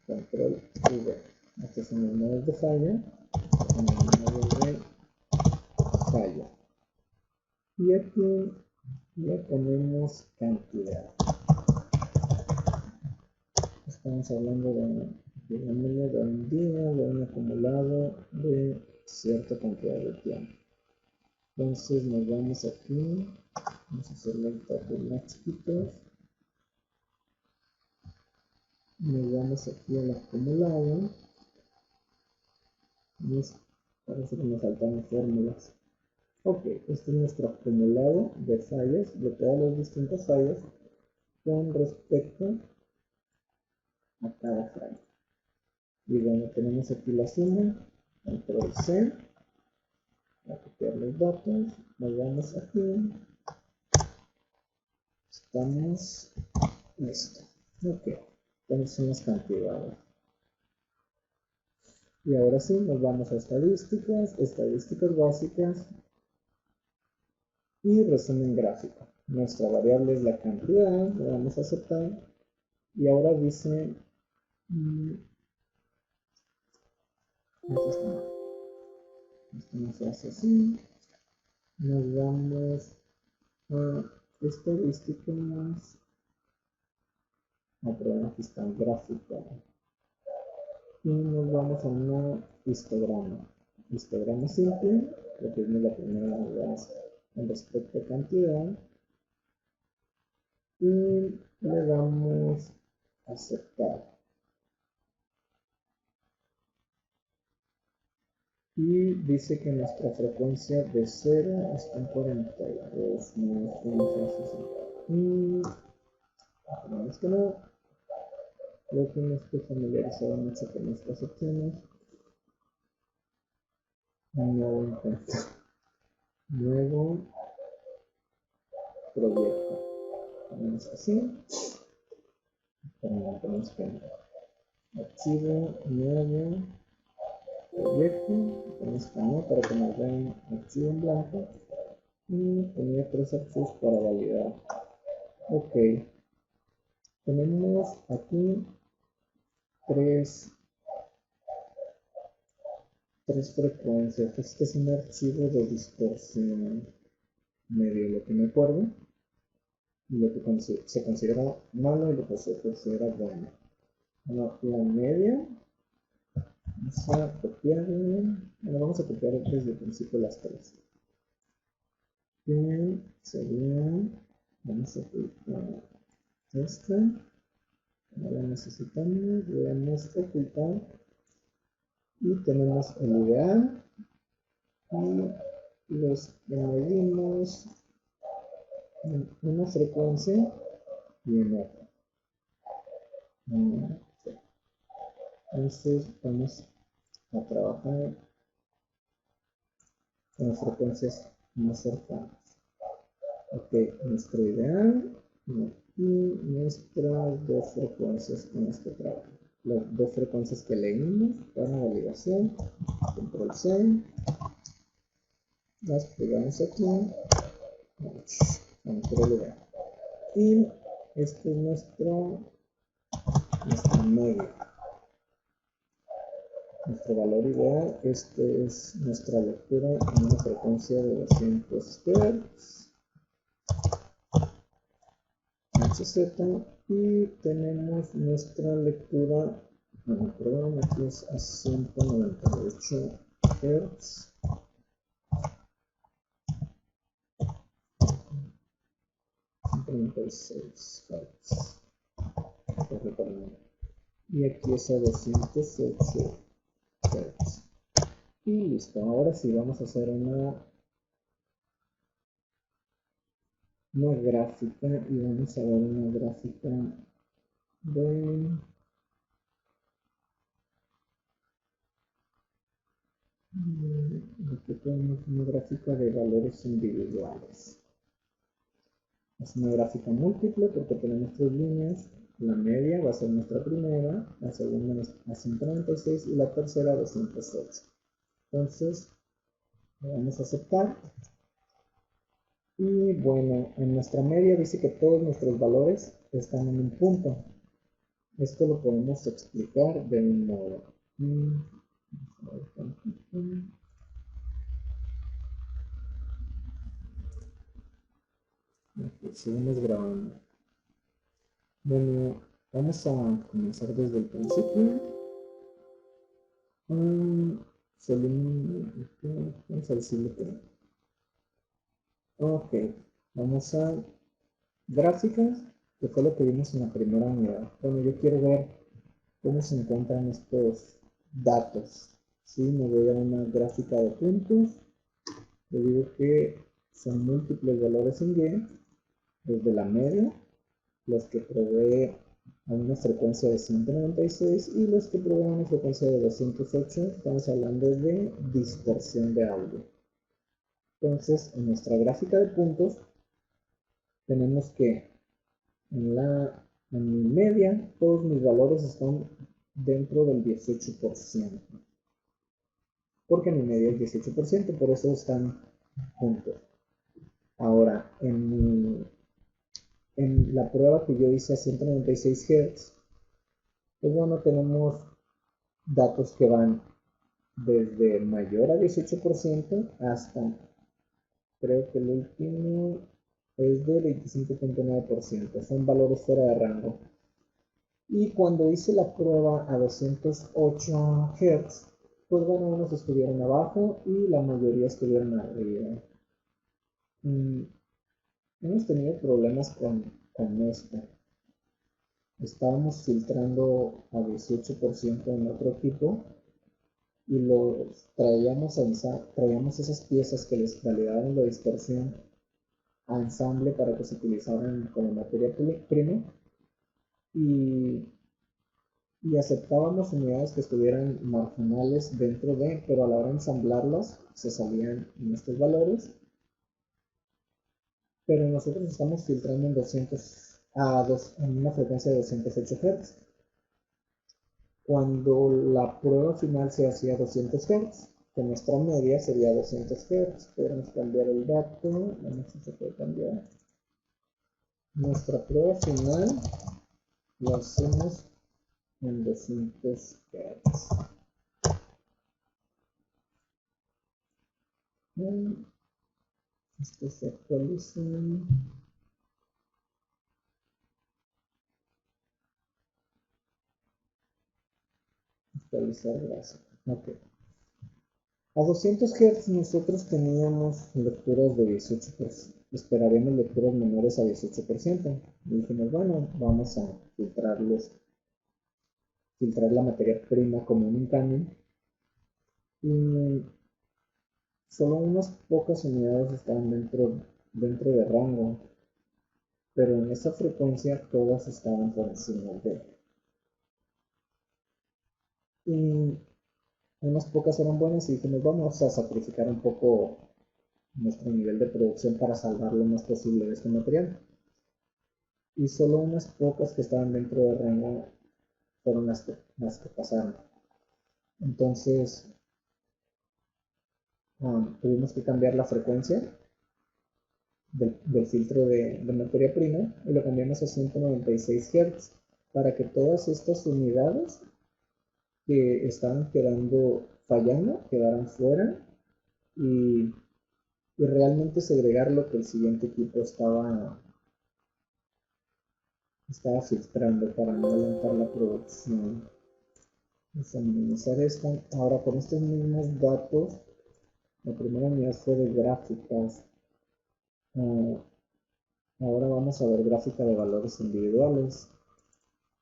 control V. Estos son los modos de falla. Y aquí le ponemos cantidad. Estamos hablando de un día, de un acumulado de cierta cantidad de tiempo. Entonces nos vamos aquí, vamos a hacer los datos más chiquitos. Nos vamos aquí al acumulado. Parece que nos faltan fórmulas. Ok, este es nuestro acumulado de fallas, de todas las distintas fallas con respecto a cada falla. Y bueno, tenemos aquí la suma, control C, para copiar los datos, nos vamos aquí, estamos listo. Ok, entonces son las cantidades. Y ahora sí, nos vamos a estadísticas básicas y resumen gráfico. Nuestra variable es la cantidad, le vamos a aceptar. Y ahora dice, esto no se hace así. Nos vamos a estadísticas. No, perdón, aquí está el gráfico. Y nos vamos a un histograma. Histograma simple, lo que es la primera unidad con respecto a cantidad. Y le damos a aceptar. Y dice que nuestra frecuencia de 0 está en 42. No, es que no. Creo que no estoy familiarizado mucho con estas opciones. No lo intento. nuevo proyecto. Ponemos así. Ponemos que archivo nuevo proyecto. Ponemos que no para que nos den archivo en blanco. Y tenía 3 archivos para validar. Ok. Tenemos aquí tres frecuencias. Este es un archivo de distorsión medio, lo que me acuerdo, y lo que se considera malo y lo que se considera bueno. La media, vamos a copiarle, vamos a copiar desde el principio las tres. Bien, sería, vamos a ocultar esta, no la necesitamos, debemos ocultar, y tenemos el ideal, y los añadimos en una frecuencia y en otra. Entonces vamos a trabajar con las frecuencias más cercanas. Ok, nuestro ideal y nuestras dos frecuencias con las que trabajo. Las dos frecuencias que leímos para validación. Control C. Las pegamos aquí. En otro lugar. Y este es nuestro medio. Nuestro valor ideal, este es nuestra lectura en una frecuencia de 200 Hz, HZ, y tenemos nuestra lectura, perdón, aquí es a 198 Hz. Y aquí es a 208 Hz. Y listo, ahora sí vamos a hacer una gráfica, y vamos a ver una gráfica de aquí tenemos una gráfica de valores individuales. Es una gráfica múltiple porque tenemos 3 líneas. La media va a ser nuestra primera, la segunda a 196 y la tercera a 208. Entonces, le vamos a aceptar. Y bueno, en nuestra media dice que todos nuestros valores están en un punto. Esto lo podemos explicar de un modo. Aquí seguimos grabando. Bueno, vamos a comenzar desde el principio. Vamos a decirle que ok, vamos a gráficas, que fue lo que vimos en la primera unidad. Bueno, yo quiero ver cómo se encuentran estos datos. ¿Sí? Me voy a una gráfica de puntos. Le digo que son múltiples valores en Y, desde la media, los que provee a una frecuencia de 196 y los que proveen a una frecuencia de 208. Estamos hablando de distorsión de audio. Entonces, en nuestra gráfica de puntos, tenemos que en mi media, todos mis valores están dentro del 18%. Porque mi media es 18%, por eso están juntos. Ahora, en la prueba que yo hice a 196 Hz, pues bueno, tenemos datos que van desde mayor a 18% hasta, creo que el último es de 25.9%, son valores fuera de rango. Y cuando hice la prueba a 208 Hz, pues bueno, unos estuvieron abajo y la mayoría estuvieron arriba. Hemos tenido problemas con esto. Estábamos filtrando a 18% en otro equipo y traíamos esas piezas que les validaban la distorsión a ensamble para que se utilizaran como materia prima, y aceptábamos unidades que estuvieran marginales dentro de, pero a la hora de ensamblarlas se salían en estos valores, pero nosotros estamos filtrando en 200 en una frecuencia de 208 Hz. Cuando la prueba final se hacía a 200 Hz, que nuestra media sería 200 Hz, podemos cambiar el dato, vamos a ver si se puede cambiar. Nuestra prueba final la hacemos en 200 Hz. Esto se actualiza. Actualizar gráfico. Ok. A 200 Hz nosotros teníamos lecturas de 18%. Esperaríamos lecturas menores a 18%. Y dijimos, bueno, vamos a filtrar la materia prima como un cañón. Y solo unas pocas unidades estaban dentro de rango. Pero en esa frecuencia todas estaban por encima de. Y unas pocas eran buenas y dijimos, vamos a sacrificar un poco nuestro nivel de producción para salvar lo más posible de este material. Y solo unas pocas que estaban dentro del rango fueron las que pasaron. Entonces tuvimos que cambiar la frecuencia del filtro de materia prima y lo cambiamos a 196 Hz para que todas estas unidades que estaban quedando fallando quedaran fuera y realmente segregar lo que el siguiente equipo estaba filtrando para no adelantar la producción. Vamos a minimizar esto. Ahora con estos mismos datos, la primera unidad fue de gráficas. Ahora vamos a ver gráfica de valores individuales.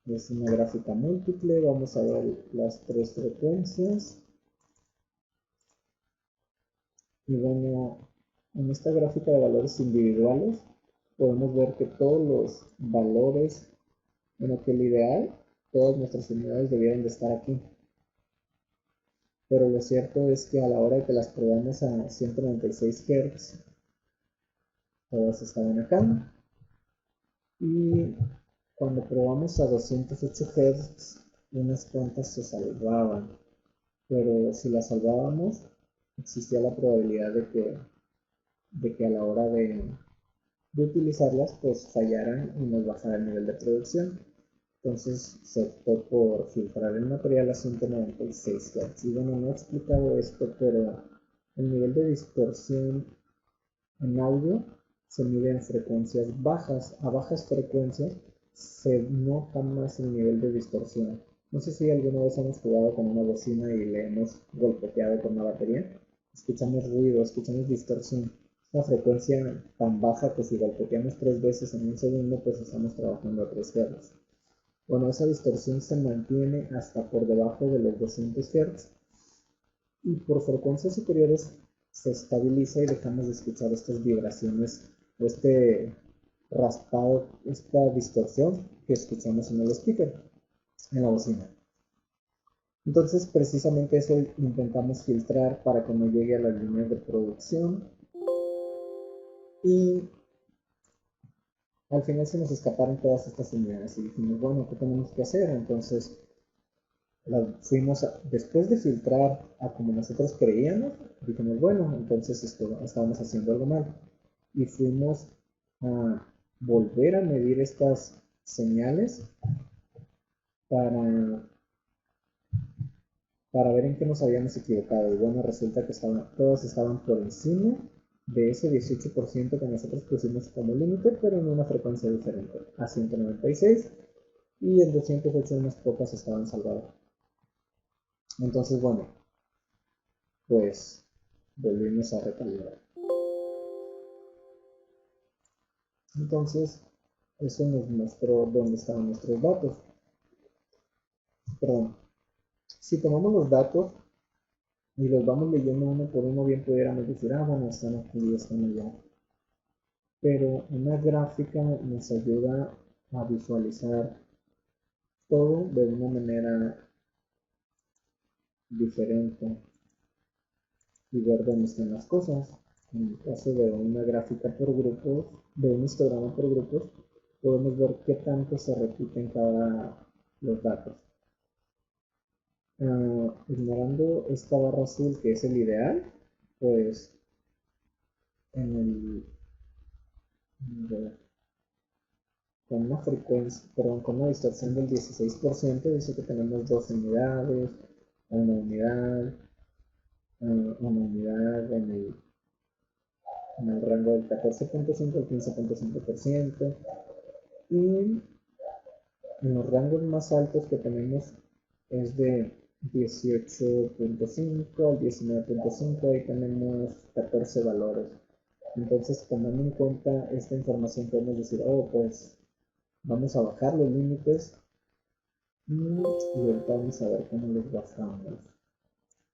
Es una gráfica múltiple. Vamos a ver las tres frecuencias. Y bueno, en esta gráfica de valores individuales podemos ver que todos los valores, bueno, que el ideal, todas nuestras unidades debieran de estar aquí. Pero lo cierto es que a la hora de que las probamos a 196 Hz, todas estaban acá. Y cuando probamos a 208 Hz, unas cuantas se salvaban. Pero si las salvábamos, existía la probabilidad de que a la hora de utilizarlas, pues fallaran y nos bajara el nivel de producción. Entonces se optó por filtrar el material a 196 Hz. Y bueno, no he explicado esto, pero el nivel de distorsión en audio se mide en frecuencias bajas. A bajas frecuencias se nota más el nivel de distorsión. No sé si alguna vez hemos jugado con una bocina y le hemos golpeteado con una batería. Escuchamos ruido, escuchamos distorsión. Una frecuencia tan baja que si golpeteamos 3 veces en un segundo, pues estamos trabajando a 3 Hz. Bueno, esa distorsión se mantiene hasta por debajo de los 200 Hz y por frecuencias superiores se estabiliza y dejamos de escuchar estas vibraciones o este raspado, esta distorsión que escuchamos en el speaker, en la bocina. Entonces precisamente eso intentamos filtrar para que no llegue a las líneas de producción y al final se nos escaparon todas estas unidades y dijimos, bueno, ¿qué tenemos que hacer? Entonces después de filtrar a como nosotros creíamos, dijimos, bueno, entonces estábamos haciendo algo mal. Y fuimos a volver a medir estas señales para, para ver en qué nos habíamos equivocado. Y bueno, resulta que todas estaban por encima de ese 18% que nosotros pusimos como límite, pero en una frecuencia diferente, a 196, y en 208 unas pocas estaban salvadas. Entonces, bueno, pues volvimos a recalibrar. Entonces, eso nos mostró dónde estaban nuestros datos. Perdón. Si tomamos los datos y los vamos leyendo uno por uno, bien pudiéramos decir, bueno, están aquí, están allá. Pero una gráfica nos ayuda a visualizar todo de una manera diferente y ver dónde están las cosas. En el caso de una gráfica por grupos, de un histograma por grupos, podemos ver qué tanto se repiten cada los datos. Ignorando esta barra azul que es el ideal, pues en el con una frecuencia, perdón, con una distorsión del 16%, dice que tenemos 2 unidades, una unidad en el rango del 14.5 al 15.5%, y en los rangos más altos que tenemos es de 18.5 al 19.5, ahí tenemos 14 valores. Entonces, tomando en cuenta esta información, podemos decir, oh, pues vamos a bajar los límites y ahorita vamos a ver cómo los bajamos.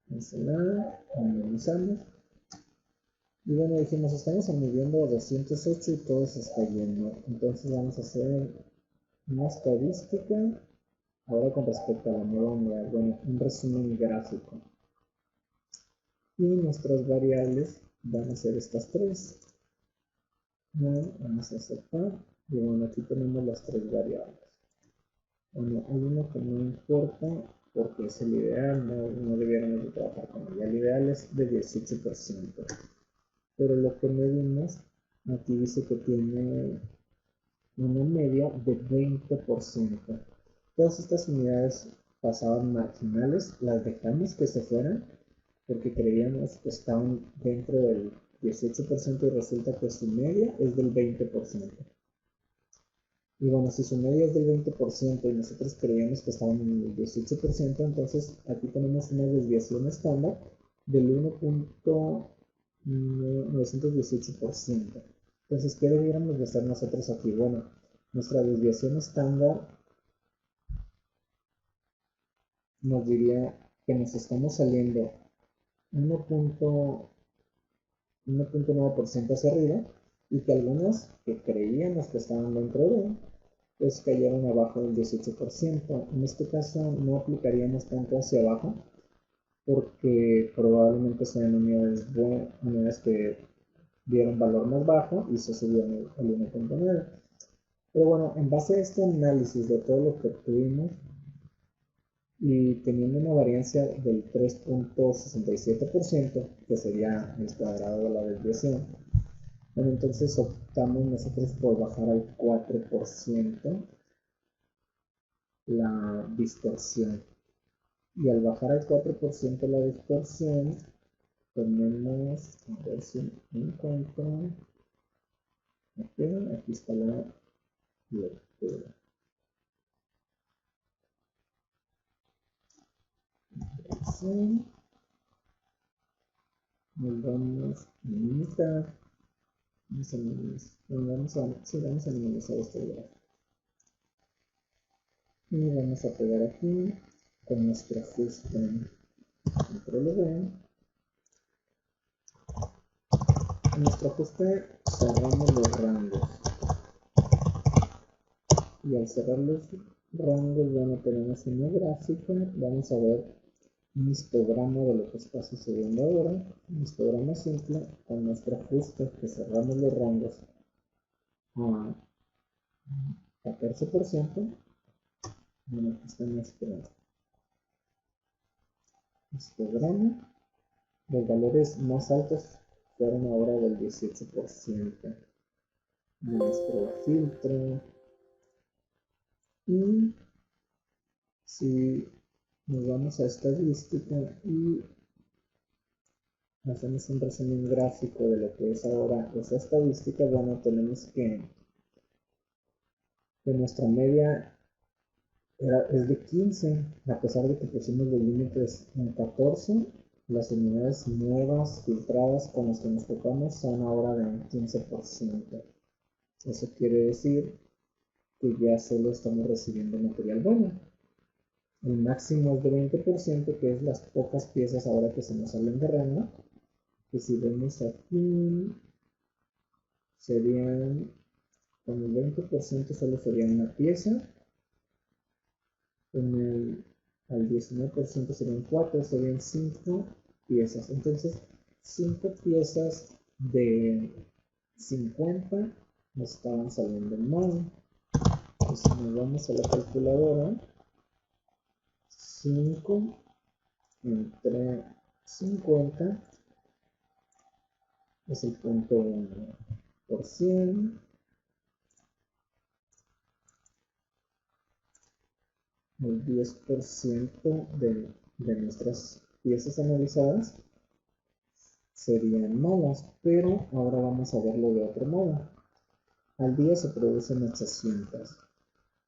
Cancelar, minimizamos. Y bueno, dijimos, estamos midiendo a 208 y todo se está yendo. Entonces vamos a hacer una estadística ahora con respecto a la nueva unidad. Bueno, un resumen gráfico. Y nuestras variables van a ser estas tres. Vamos a aceptar. Y bueno, aquí tenemos las tres variables. Bueno, hay uno que no importa porque es el ideal, no debiéramos de trabajar con ella. El ideal es de 18%. Pero lo que medimos, aquí dice que tiene una media de 20%. Todas estas unidades pasaban marginales, las dejamos que se fueran porque creíamos que estaban dentro del 18% y resulta que su media es del 20%. Y bueno, si su media es del 20% y nosotros creíamos que estaban en el 18%, entonces aquí tenemos una desviación estándar del 1.918%. Entonces, ¿qué debiéramos de hacer nosotros aquí? Bueno, nuestra desviación estándar nos diría que nos estamos saliendo 1.9% hacia arriba y que algunas que creíamos que estaban dentro de, pues cayeron abajo del 18%. En este caso no aplicaríamos tanto hacia abajo porque probablemente sean unidades que dieron valor más bajo y se subió el 1.9. Pero bueno, en base a este análisis de todo lo que obtuvimos y teniendo una variancia del 3.67%, que sería el cuadrado de la desviación, bueno, entonces optamos nosotros por bajar al 4% la distorsión. Y al bajar al 4% la distorsión, tenemos, a ver si encuentro, aquí está la lectura. Así, nos vamos a minimizar, vamos a minimizar este gráfico. Y vamos a pegar aquí con nuestro ajuste. Control V. En nuestro ajuste cerramos los rangos. Y al cerrar los rangos, bueno, tenemos una gráfica. Vamos a ver un histograma de lo que está sucediendo ahora. Un histograma simple con nuestro ajuste que cerramos los rangos a 14%. Bueno, aquí está nuestro histograma. Los valores más altos fueron ahora del 18% de nuestro filtro. Y si nos vamos a estadística y hacemos un resumen gráfico de lo que es ahora esa estadística, bueno, tenemos que nuestra media es de 15, a pesar de que pusimos los límites en 14, las unidades nuevas filtradas con las que nos tocamos son ahora de un 15%. Eso quiere decir que ya solo estamos recibiendo material bueno. El máximo es de 20%, que es las pocas piezas ahora que se nos salen de rango. Que si vemos aquí, serían, con el 20% solo sería una pieza. Al 19% serían 4, serían 5 piezas. Entonces, 5 piezas de 50 nos estaban saliendo mal. Entonces nos vamos a la calculadora. 5 entre 50 es el punto 1 por 100. El 10% de nuestras piezas analizadas serían malas, pero ahora vamos a verlo de otro modo. Al día se producen 800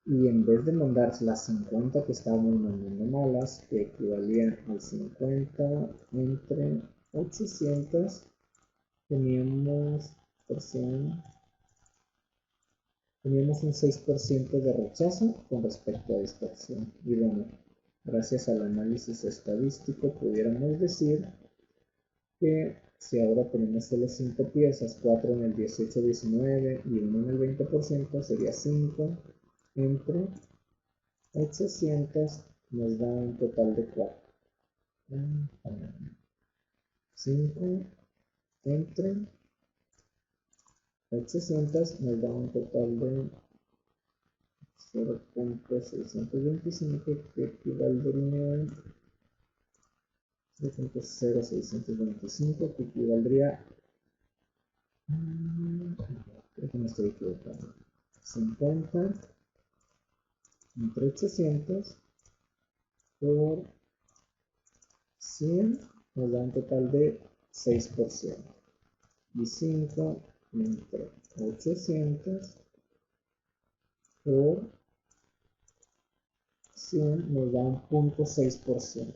y en vez de mandar las 50 que estábamos mandando malas, que equivalían al 50 entre 800, teníamos un 6% de rechazo con respecto a dispersión. Y bueno, gracias al análisis estadístico pudiéramos decir que si ahora tenemos solo 5 piezas, 4 en el 18-19 y 1 en el 20%, sería 5 entre 800, nos da un total de 4. 5 entre 800 nos da un total de 0.625, que equivaldría a 0.0625, que equivaldría, creo que me estoy equivocando, 50 entre 800 por 100 nos da un total de 6%. Y 5 entre 800 por 100 nos da un 0.6%.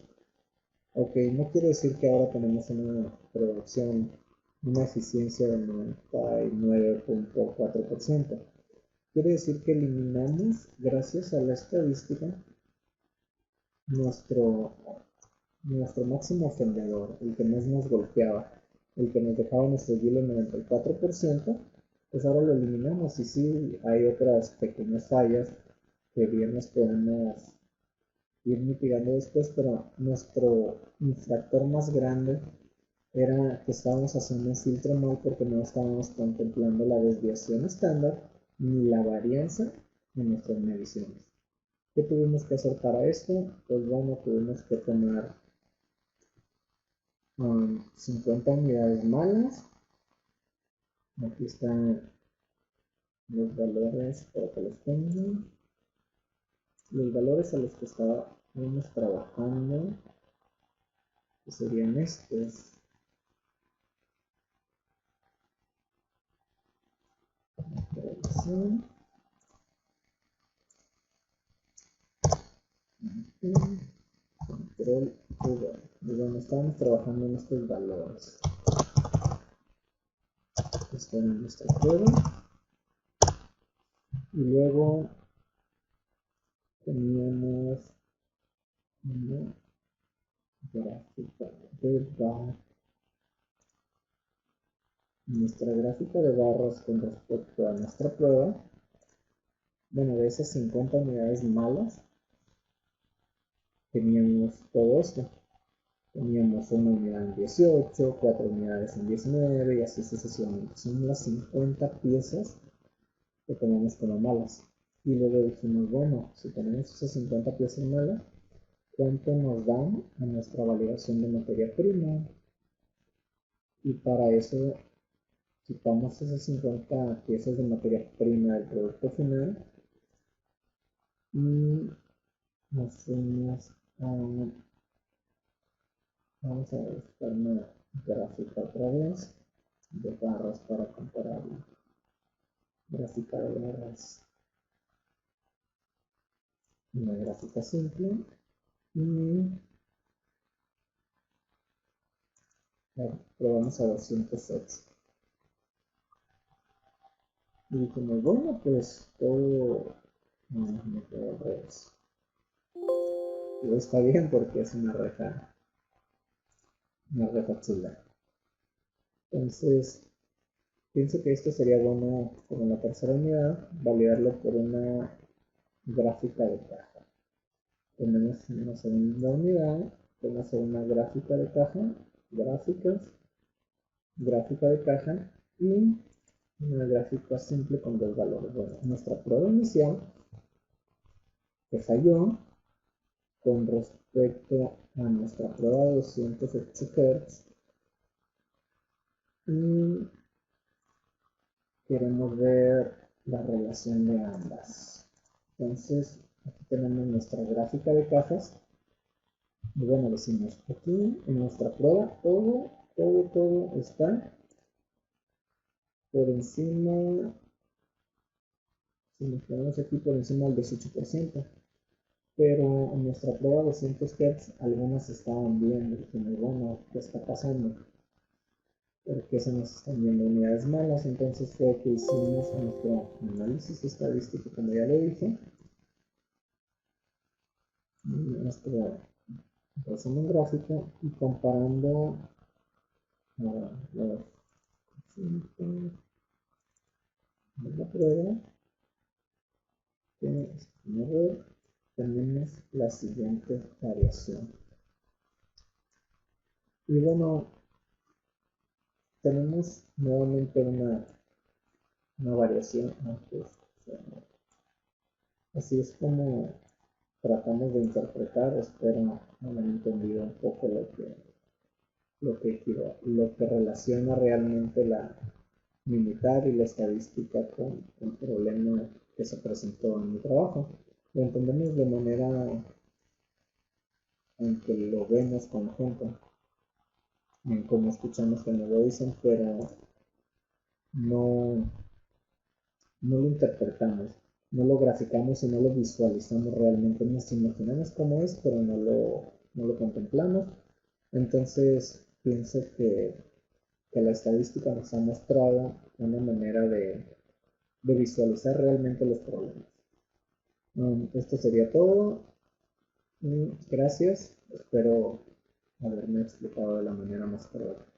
Ok, no quiere decir que ahora tenemos una producción, una eficiencia del 99.4%. Quiere decir que eliminamos, gracias a la estadística, nuestro máximo ofendedor, el que más nos golpeaba, el que nos dejaba nuestro yield en 94%, pues ahora lo eliminamos. Y sí, hay otras pequeñas fallas que bien nos podemos ir mitigando después, pero nuestro infractor más grande era que estábamos haciendo un filtro mal porque no estábamos contemplando la desviación estándar ni la varianza en nuestras mediciones. ¿Qué tuvimos que hacer para esto? Pues bueno, tuvimos que tomar 50 unidades malas. Aquí están los valores para que los tengan. Los valores a los que estábamos trabajando, que serían estos. Control V. Y bueno, estamos trabajando en estos valores. Esta era nuestra prueba. Y luego teníamos una gráfica de barras. Nuestra gráfica de barras con respecto a nuestra prueba, bueno, de esas 50 unidades malas, teníamos todo esto. Teníamos una unidad en 18, 4 unidades en 19 y así sucesivamente. Son las 50 piezas que tenemos como malas. Y luego dijimos, bueno, si tenemos esas 50 piezas malas, ¿cuánto nos dan a nuestra validación de materia prima? Y para eso quitamos esas 50 piezas de materia prima del producto final y nos fuimos a... Vamos a buscar una gráfica otra vez de barras para compararlo. Gráfica de barras. Una gráfica simple y probamos a 208. Y dijimos, bueno, pues todo me queda al revés. Y está bien porque es una reja chula. Entonces, pienso que esto sería bueno, como la tercera unidad, validarlo por una gráfica de caja. Tenemos una segunda unidad, vamos a hacer una gráfica de caja, gráficas, gráfica de caja y una gráfica simple con dos valores. Bueno, nuestra prueba inicial que falló con respecto a nuestra prueba de 208 Hz y queremos ver la relación de ambas. Entonces, aquí tenemos nuestra gráfica de cajas. Y bueno, decimos aquí en nuestra prueba todo está por encima, si nos ponemos aquí por encima del 18%, pero en nuestra prueba de 200 Hz algunas estaban bien. Dijimos, bueno, ¿qué está pasando? Porque se nos están viendo unidades malas. Entonces fue que hicimos nuestro análisis estadístico, como ya lo dije, nuestro resumen gráfico y comparando los la prueba que en error tenemos la siguiente variación. Y bueno, tenemos nuevamente una variación. Así es como tratamos de interpretar. Espero haber entendido un poco lo que relaciona realmente la militar y la estadística con el problema que se presentó en mi trabajo. Lo entendemos de manera en que lo vemos conjunto, en cómo escuchamos que nos lo dicen, pero no, no lo interpretamos, no lo graficamos y no lo visualizamos realmente. Nos imaginamos cómo es, pero no lo contemplamos. Entonces, pienso que la estadística nos ha mostrado una manera de visualizar realmente los problemas. Esto sería todo. Gracias. Espero haberme explicado de la manera más correcta.